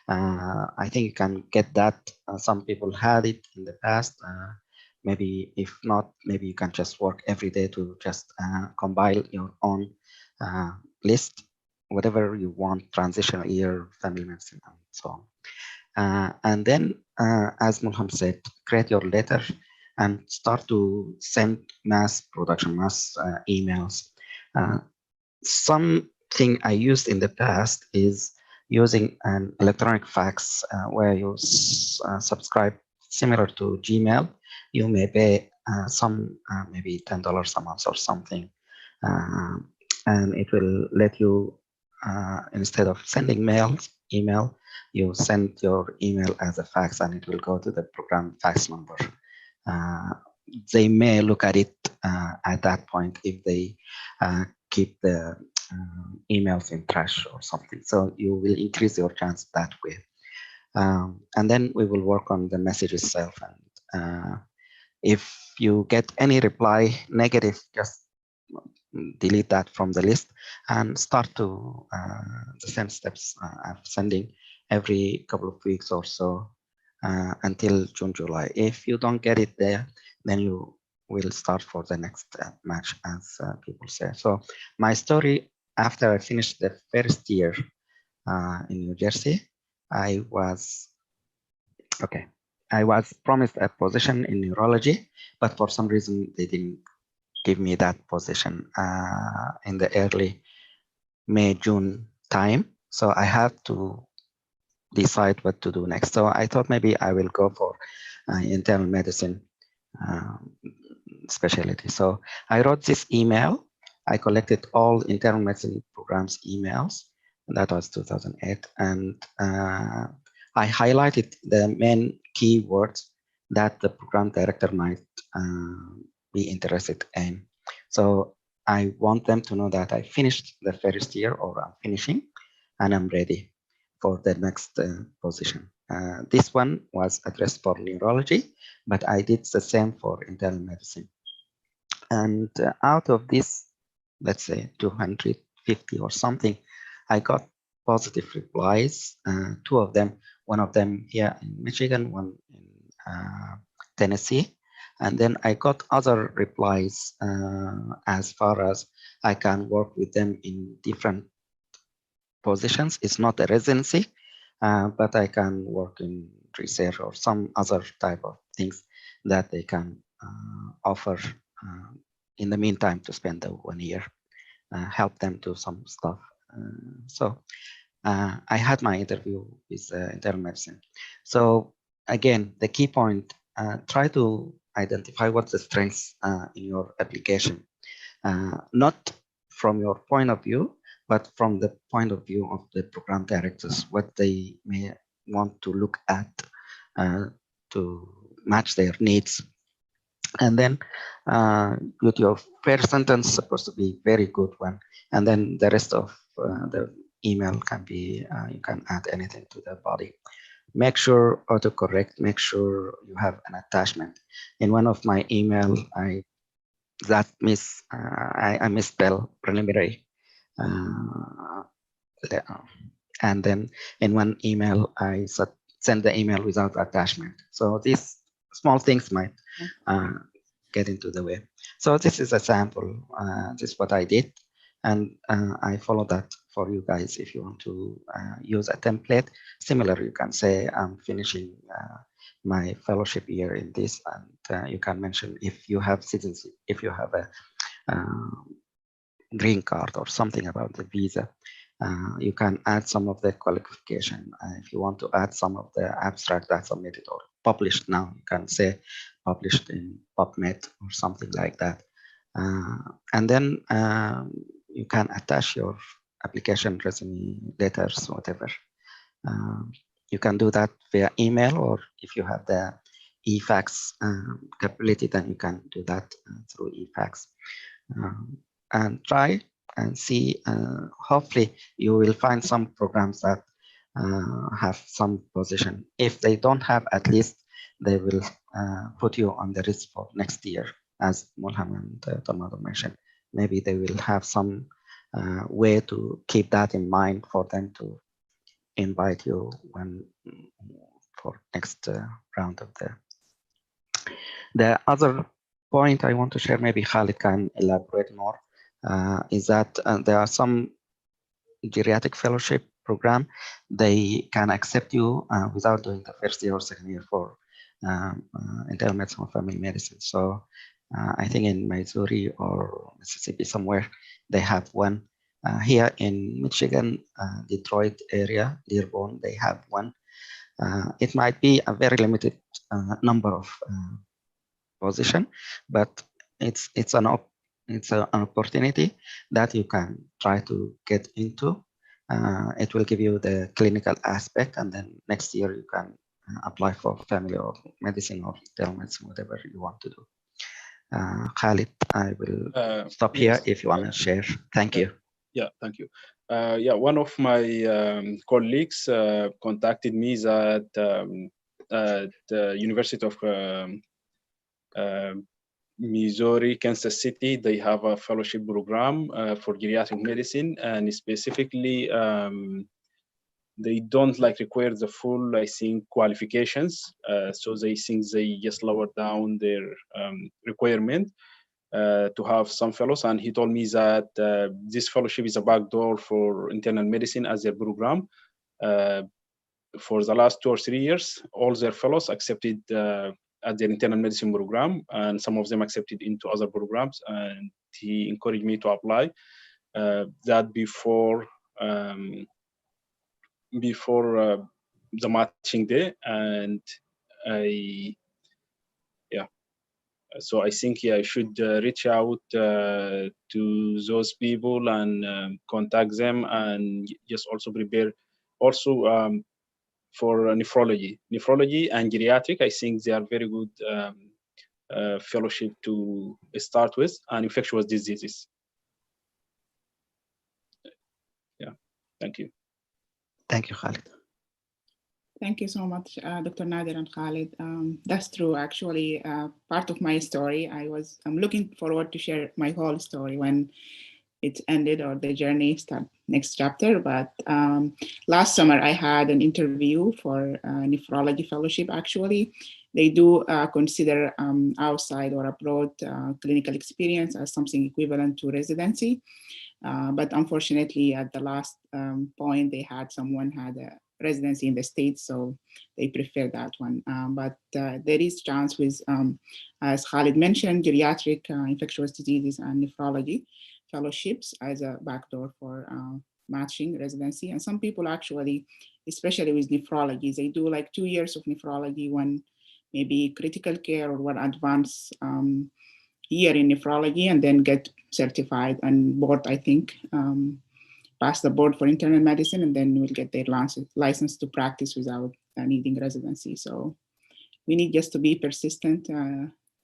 I think you can get that. Some people had it in the past. Maybe if not, maybe you can just work every day to just compile your own list, whatever you want, transitional year, family medicine, and so on. And then, as Mulham said, create your letter and start to send mass emails. Something I used in the past is using an electronic fax where you subscribe similar to Gmail. You may pay some maybe $10 a month or something, and it will let you instead of sending email, you send your email as a fax, and it will go to the program fax number. They may look at it at that point if they keep the emails in trash or something. So you will increase your chance that way. And then we will work on the message itself. And if you get any reply negative, just delete that from the list and start to the same steps of sending every couple of weeks or so until June, July. If you don't get it there, then you will start for the next match, as people say. So my story, after I finished the first year in New Jersey, I was promised a position in neurology, but for some reason they didn't give me that position in the early May, June time. So I had to decide what to do next. So I thought maybe I will go for internal medicine specialty. So I wrote this email. I collected all internal medicine programs emails. That was 2008. And I highlighted the main keywords that the program director might be interested in. So I want them to know that I finished the first year, or I'm finishing, and I'm ready for the next position. This one was addressed for neurology, but I did the same for internal medicine. And out of this, let's say 250 or something, I got positive replies. Two of them, one of them here in Michigan, one in Tennessee. And then I got other replies as far as I can work with them in different positions. It's not a residency, but I can work in research or some other type of things that they can offer in the meantime to spend the 1 year, help them do some stuff. So I had my interview with internal medicine. So again, the key point, try to identify what's the strengths in your application, not from your point of view, but from the point of view of the program directors, what they may want to look at to match their needs. And then with your first sentence supposed to be very good one, and then the rest of the email can be you can add anything to the body. Make sure autocorrect, make sure you have an attachment. In one of my email, I misspell preliminary, and then in one email I send the email without attachment. So these small things might get into the way. So this is a sample. This is what I did, and I follow that for you guys. If you want to use a template similar, you can say I'm finishing my fellowship year in this, and you can mention if you have citizenship, if you have a green card or something about the visa. You can add some of the qualification. If you want to add some of the abstract that's submitted or published now, you can say published in PubMed or something like that. And then you can attach your application, resume, letters, whatever. You can do that via email, or if you have the eFax capability, then you can do that through eFax. And try and see, hopefully you will find some programs that have some position. If they don't have, at least they will put you on the list for next year, as Mulham and Tomado mentioned. Maybe they will have some way to keep that in mind for them to invite you when for next round of the other point I want to share, maybe Khalid can elaborate more, is that there are some geriatric fellowship program. They can accept you without doing the first year or second year for internal medicine or family medicine. So I think in Missouri or Mississippi somewhere, they have one. Here in Michigan, Detroit area, Dearborn, they have one. It might be a very limited number of position, but it's an opportunity that you can try to get into. It will give you the clinical aspect, and then next year you can apply for family or medicine or internal medicine, whatever you want to do. Khalid, I will stop here yes. if you want to share. Thank you. Yeah, thank you. Yeah, one of my colleagues contacted me that at the University of Missouri, Kansas City, they have a fellowship program for geriatric medicine, and specifically they don't like require the full, I think, qualifications. So they think they just lower down their requirement to have some fellows. And he told me that this fellowship is a backdoor for internal medicine as their program. For the last 2 or 3 years, all their fellows accepted at their internal medicine program, and some of them accepted into other programs. And he encouraged me to apply that before the matching day. And so I think I should reach out to those people and contact them, and just also prepare also for nephrology and geriatric. I think they are very good fellowship to start with, and infectious diseases. Yeah, thank you. Thank you, Khalid. Thank you so much, Dr. Nader and Khalid. That's true. Actually, part of my story, I'm looking forward to share my whole story when it ended or the journey start next chapter. But last summer, I had an interview for nephrology fellowship. Actually, they do consider outside or abroad clinical experience as something equivalent to residency. But unfortunately, at the last point, they had someone had a residency in the States, so they prefer that one. But there is chance with, as Khalid mentioned, geriatric infectious diseases and nephrology fellowships as a backdoor for matching residency. And some people actually, especially with nephrology, they do like 2 years of nephrology, one maybe critical care or one advanced year in nephrology, and then get certified and board, I think, pass the board for internal medicine, and then will get their license to practice without needing residency. So we need just to be persistent,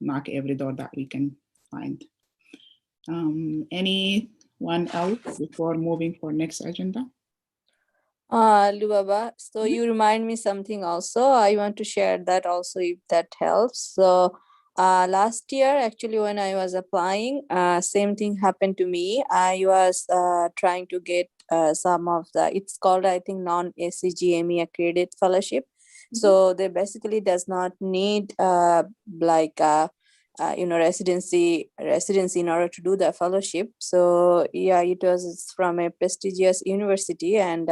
knock every door that we can find. Anyone else before moving for next agenda? Lubaba, so you remind me something also. I want to share that also if that helps. So last year, actually, when I was applying, same thing happened to me. I was trying to get some of it's called, I think, non-ACGME accredited fellowship. So they basically does not need residency in order to do the fellowship. So yeah, it was from a prestigious university, and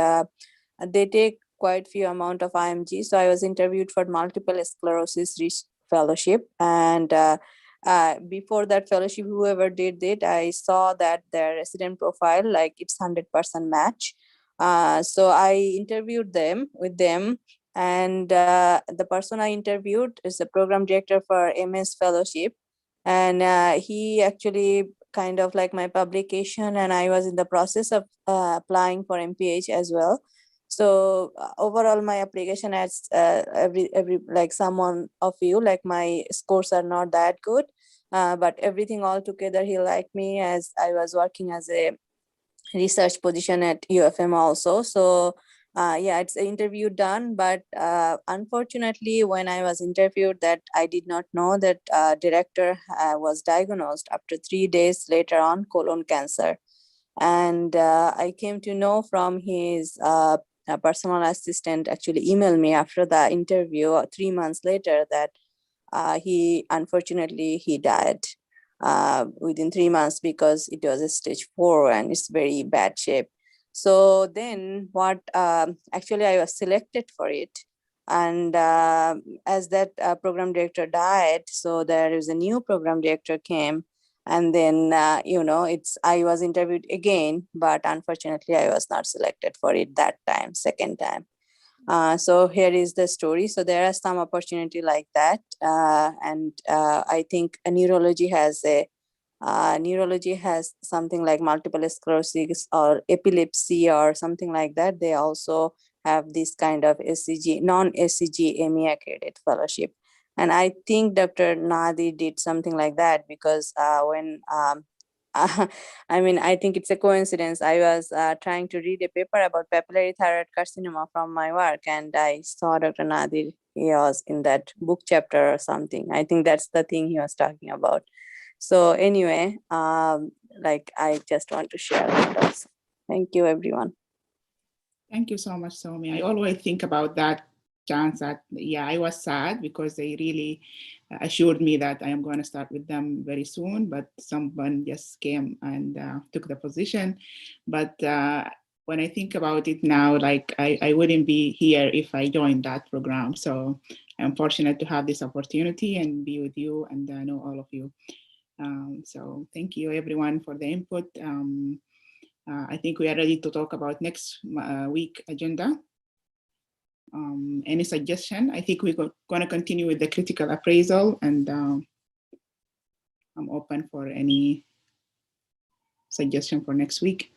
they take quite few amount of IMG. So I was interviewed for multiple sclerosis fellowship, and before that fellowship, whoever did it, I saw that their resident profile, like it's 100% match. So I interviewed them, and the person I interviewed is the program director for MS fellowship, and he actually kind of like my publication, and I was in the process of applying for MPH as well. So overall, my application has every like someone of you, like my scores are not that good, but everything all together, he liked me as I was working as a research position at UFM also. So yeah, it's an interview done, but unfortunately, when I was interviewed, that I did not know that director was diagnosed after 3 days later on colon cancer. And I came to know from his personal assistant actually emailed me after the interview 3 months later that he died within 3 months because it was a stage 4 and it's very bad shape. So then what actually I was selected for it, and as that program director died, so there is a new program director came, and then I was interviewed again, but unfortunately I was not selected for it that time, second time. So here is the story. So there are some opportunity like that, and I think neurology has a neurology has something like multiple sclerosis or epilepsy or something like that, they also have this kind of SCG, non-SCG ME accredited fellowship. And I think Dr. Nadi did something like that because when I mean, I think it's a coincidence. I was trying to read a paper about papillary thyroid carcinoma from my work, and I saw Dr. Nadir. He was in that book chapter or something. I think that's the thing he was talking about. So anyway, like I just want to share that also. Thank you, everyone. Thank you so much, Somi. I always think about that chance that, yeah, I was sad because they really assured me that I am going to start with them very soon, but someone just came and took the position. But when I think about it now, like I wouldn't be here if I joined that program. So I'm fortunate to have this opportunity and be with you and know all of you. So thank you everyone for the input. I think we are ready to talk about next week agenda. Any suggestion? I think we're going to continue with the critical appraisal, and I'm open for any suggestion for next week.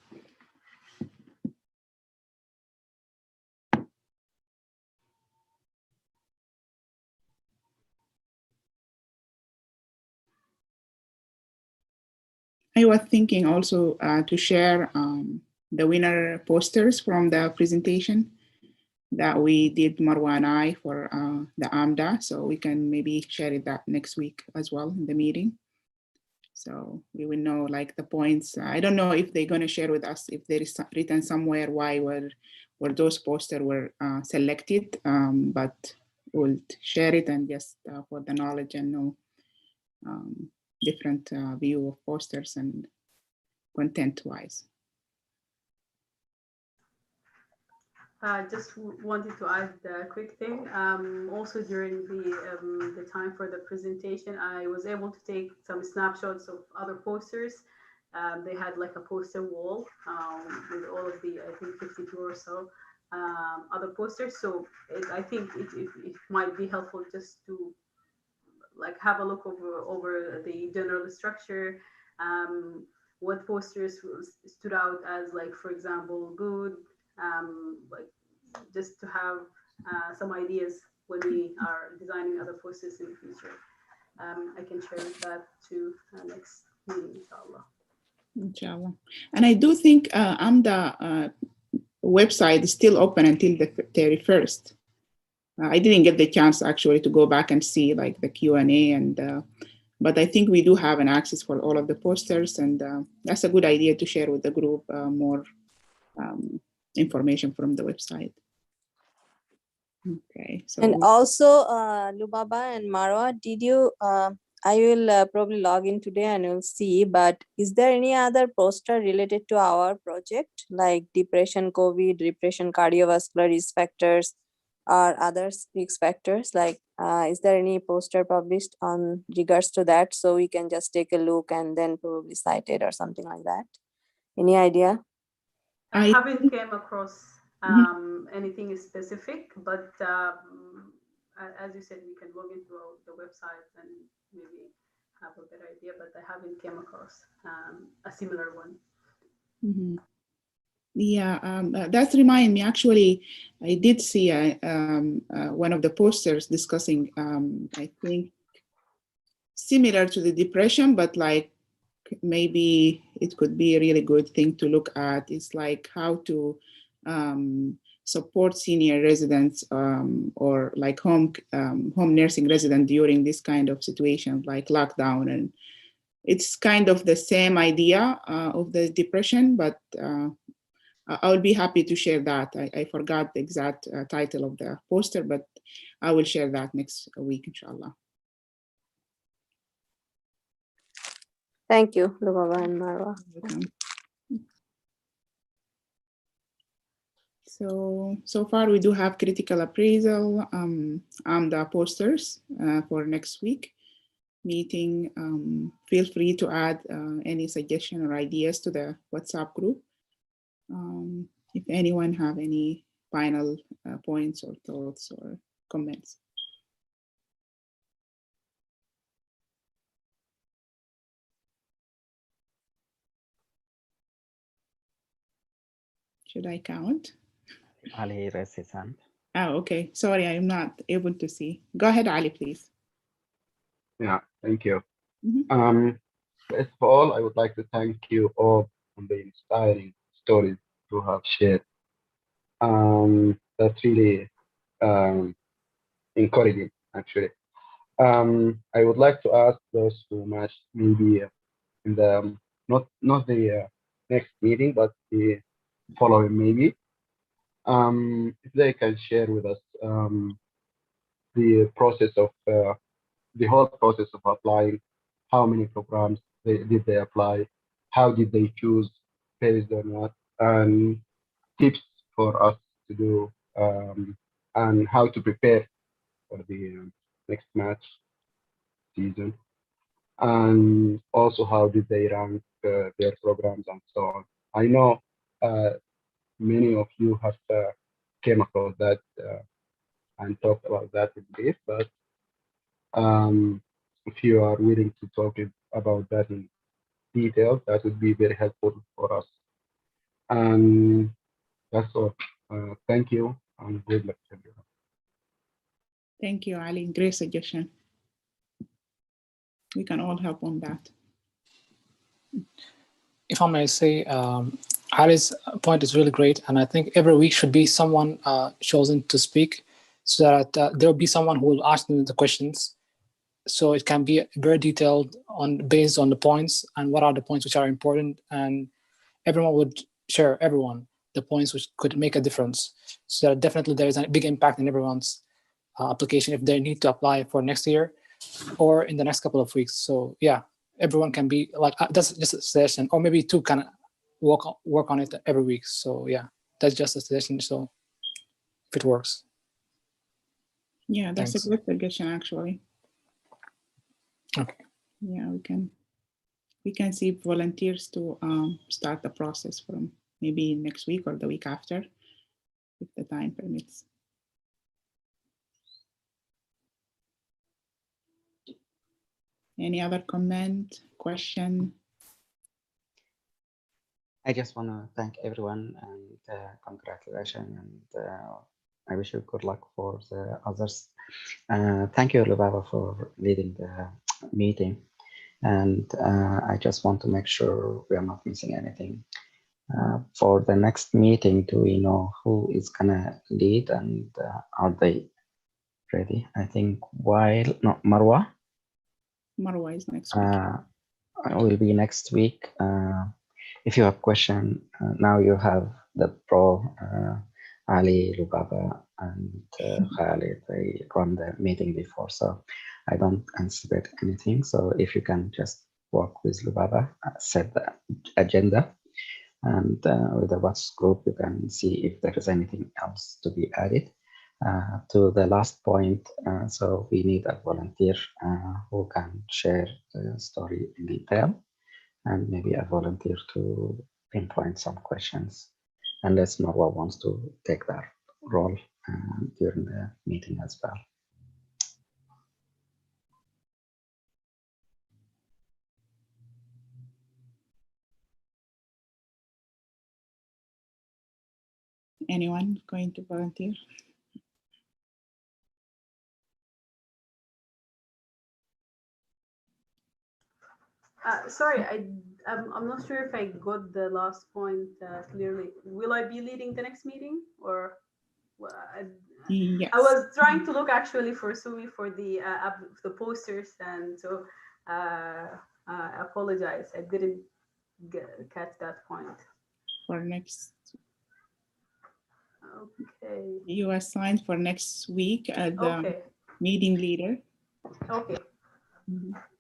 I was thinking also to share the winner posters from the presentation that we did, Marwa and I, for the AMDA. So we can maybe share that next week as well in the meeting. So we will know like the points. I don't know if they're going to share with us if there is written somewhere why were those posters were selected, but we'll share it and just for the knowledge and know different view of posters and content-wise. Just wanted to add a quick thing. Also during the time for the presentation, I was able to take some snapshots of other posters. They had like a poster wall with all of the, I think 52 or so other posters. So I think it might be helpful just to like have a look over the general structure. What posters stood out as, like, for example, good, like just to have some ideas when we are designing other posters in the future. I can share that to next meeting, inshallah. Inshallah. And I do think AMDA website is still open until the 31st. I didn't get the chance actually to go back and see like the Q&A, and but I think we do have an access for all of the posters, and that's a good idea to share with the group more information from the website. Okay. So and also, Lubaba and Marwa, did you? I will probably log in today and we'll see. But is there any other poster related to our project, like depression, COVID, depression, cardiovascular risk factors, or other risk factors? Like, is there any poster published on regards to that, so we can just take a look and then probably cite it or something like that? Any idea? I haven't came across anything specific, but as you said, we can log into the website and maybe have a better idea, but I haven't came across a similar one. Mm-hmm. Yeah, that reminds me, actually, I did see one of the posters discussing, I think, similar to the depression, but like maybe it could be a really good thing to look at. It's like how to support senior residents or like home nursing resident during this kind of situation, like lockdown. And it's kind of the same idea of the depression, but I will be happy to share that. I forgot the exact title of the poster, but I will share that next week, inshallah. Thank you, Lubaba and Marwa. So far we do have critical appraisal and the posters for next week meeting. Feel free to add any suggestion or ideas to the WhatsApp group. If anyone have any final points or thoughts or comments. Should I count? Ali raised his hand. Oh, okay. Sorry, I'm not able to see. Go ahead, Ali, please. Yeah, thank you. Mhm. First of all, I would like to thank you all on the inspiring stories you have shared. That's really encouraging, actually. I would like to ask those who matched maybe in the not the next meeting, but the following maybe. If they can share with us the process of the whole process of applying, how many programs did they apply, how did they choose, based on what, and tips for us to do, and how to prepare for the next match season, and also how did they rank their programs and so on. I know uh, many of you have came across that and talked about that in brief, but if you are willing to talk about that in detail, that would be very helpful for us. And that's all. Thank you and good luck, everyone. Thank you, Ali. Great suggestion. We can all help on that. If I may say, Ali's point is really great, and I think every week should be someone chosen to speak, so that there will be someone who will ask them the questions. So it can be very detailed based on the points and what are the points which are important, and everyone would share the points which could make a difference. So that definitely there is a big impact in everyone's application if they need to apply for next year or in the next couple of weeks. So yeah, everyone can be like, that's just a suggestion, or maybe two can work on it every week. So yeah, that's just a suggestion. So if it works. Yeah, that's Thanks. a good suggestion, actually. Okay. Yeah, we can see volunteers to start the process from maybe next week or the week after, if the time permits. Any other comment, question? I just want to thank everyone and congratulations, and I wish you good luck for the others. Thank you, Lubaba, for leading the meeting. And I just want to make sure we are not missing anything. For the next meeting, do we know who is gonna lead, and are they ready? I think Marwa. Marwa is next week. Will be next week. If you have question, now you have the pro, Ali, Lubaba, and Khalid. They run the meeting before, so I don't anticipate anything. So if you can just work with Lubaba, set the agenda, and with the WhatsApp group, you can see if there is anything else to be added. To the last point, so we need a volunteer who can share the story in detail, and maybe a volunteer to pinpoint some questions, unless Marwa wants to take that role during the meeting as well. Anyone going to volunteer? Sorry, I'm not sure if I got the last point clearly. Will I be leading the next meeting, or Yes. I was trying to look actually for Sumi for the posters, and so I apologize. I didn't catch that point. For next. Okay. You assigned for next week as the Okay. meeting leader. Okay.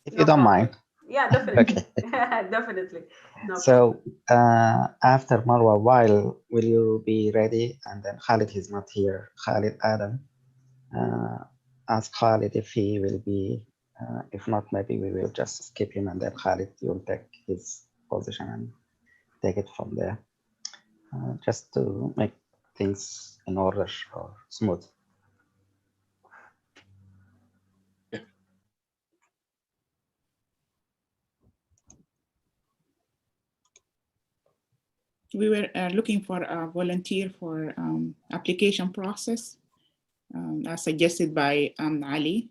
If you don't mind. Yeah, definitely. Okay. Definitely. No So after Marwa, while will you be ready? And then Khalid is not here. Khalid Adam. Ask Khalid if he will be. If not, maybe we will just skip him, and then Khalid will take his position and take it from there, just to make things in order or smooth. We were looking for a volunteer for application process as suggested by Ali.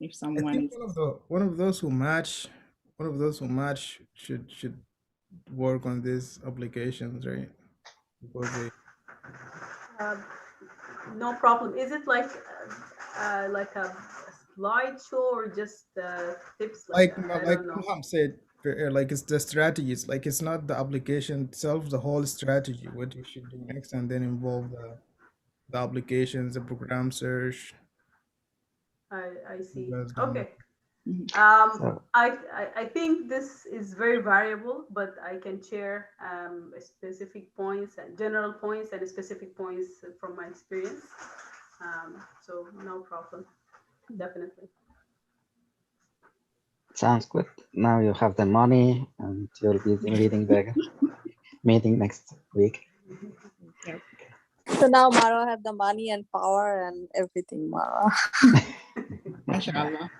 If I someone think is one of those who match should work on these applications, right? Because they No problem. Is it like a slideshow or just tips? Like I like don't know. Ilham said, like it's the strategies. Like it's not the application itself, the whole strategy, what you should do next, and then involve the applications, the program search. I You see. guys done Okay. that. So I think this is very variable, but I can share specific points and general points and specific points from my experience. So no problem, definitely. sounds good. Now you have the money and you'll be leading the meeting next week. Yep. So now Mara have the money and power and everything, Mara. Mashallah.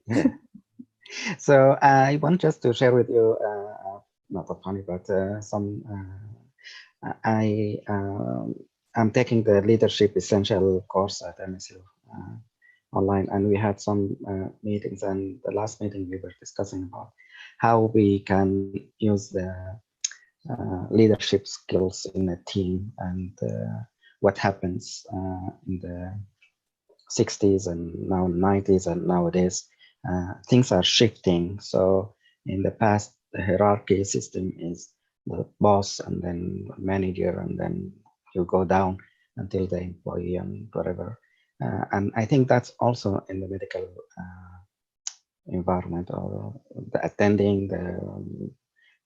Yeah. So I want just to share with you, not a funny, but some. I'm taking the Leadership Essential course at MSU online, and we had some meetings. And the last meeting we were discussing about how we can use the leadership skills in a team, and what happens in the 60s and now 90s and nowadays things are shifting. So in the past, the hierarchy system is the boss and then manager, and then you go down until the employee and whatever. And I think that's also in the medical environment, or the attending, the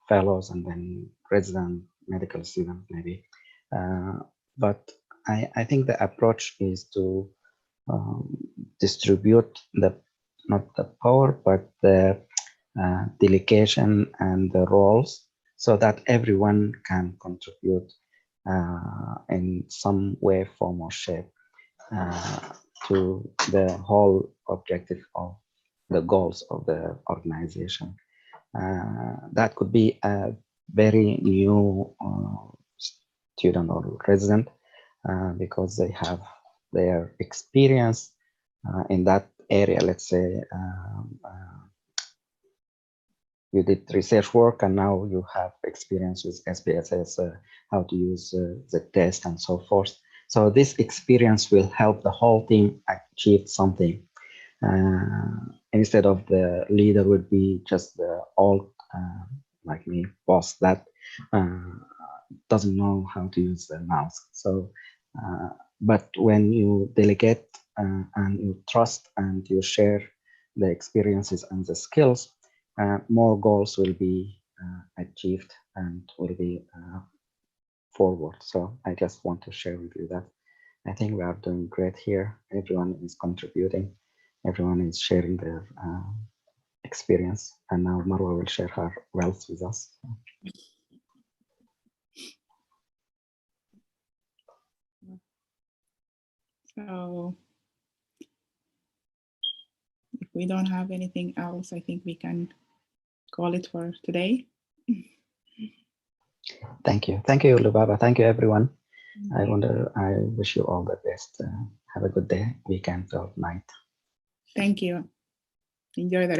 fellows, and then resident medical student maybe. But I think the approach is to distribute not the power, but the delegation and the roles, so that everyone can contribute in some way, form, or shape to the whole objective of the goals of the organization. That could be a very new student or resident because they have their experience in that area. Let's say you did research work and now you have experience with SPSS, how to use the test and so forth. So this experience will help the whole team achieve something. Instead of the leader would be just the old, like me, boss that doesn't know how to use the mouse. So, but when you delegate and you trust and you share the experiences and the skills, more goals will be achieved and will be forward. So I just want to share with you that I think we are doing great here. Everyone is contributing. Everyone is sharing their experience. And now Marwa will share her wealth with us. So if we don't have anything else, I think we can call it for today. Thank you. Thank you, Lubaba. Thank you, everyone. I wish you all the best. Have a good day, weekend, or night. Thank you. Enjoy the rest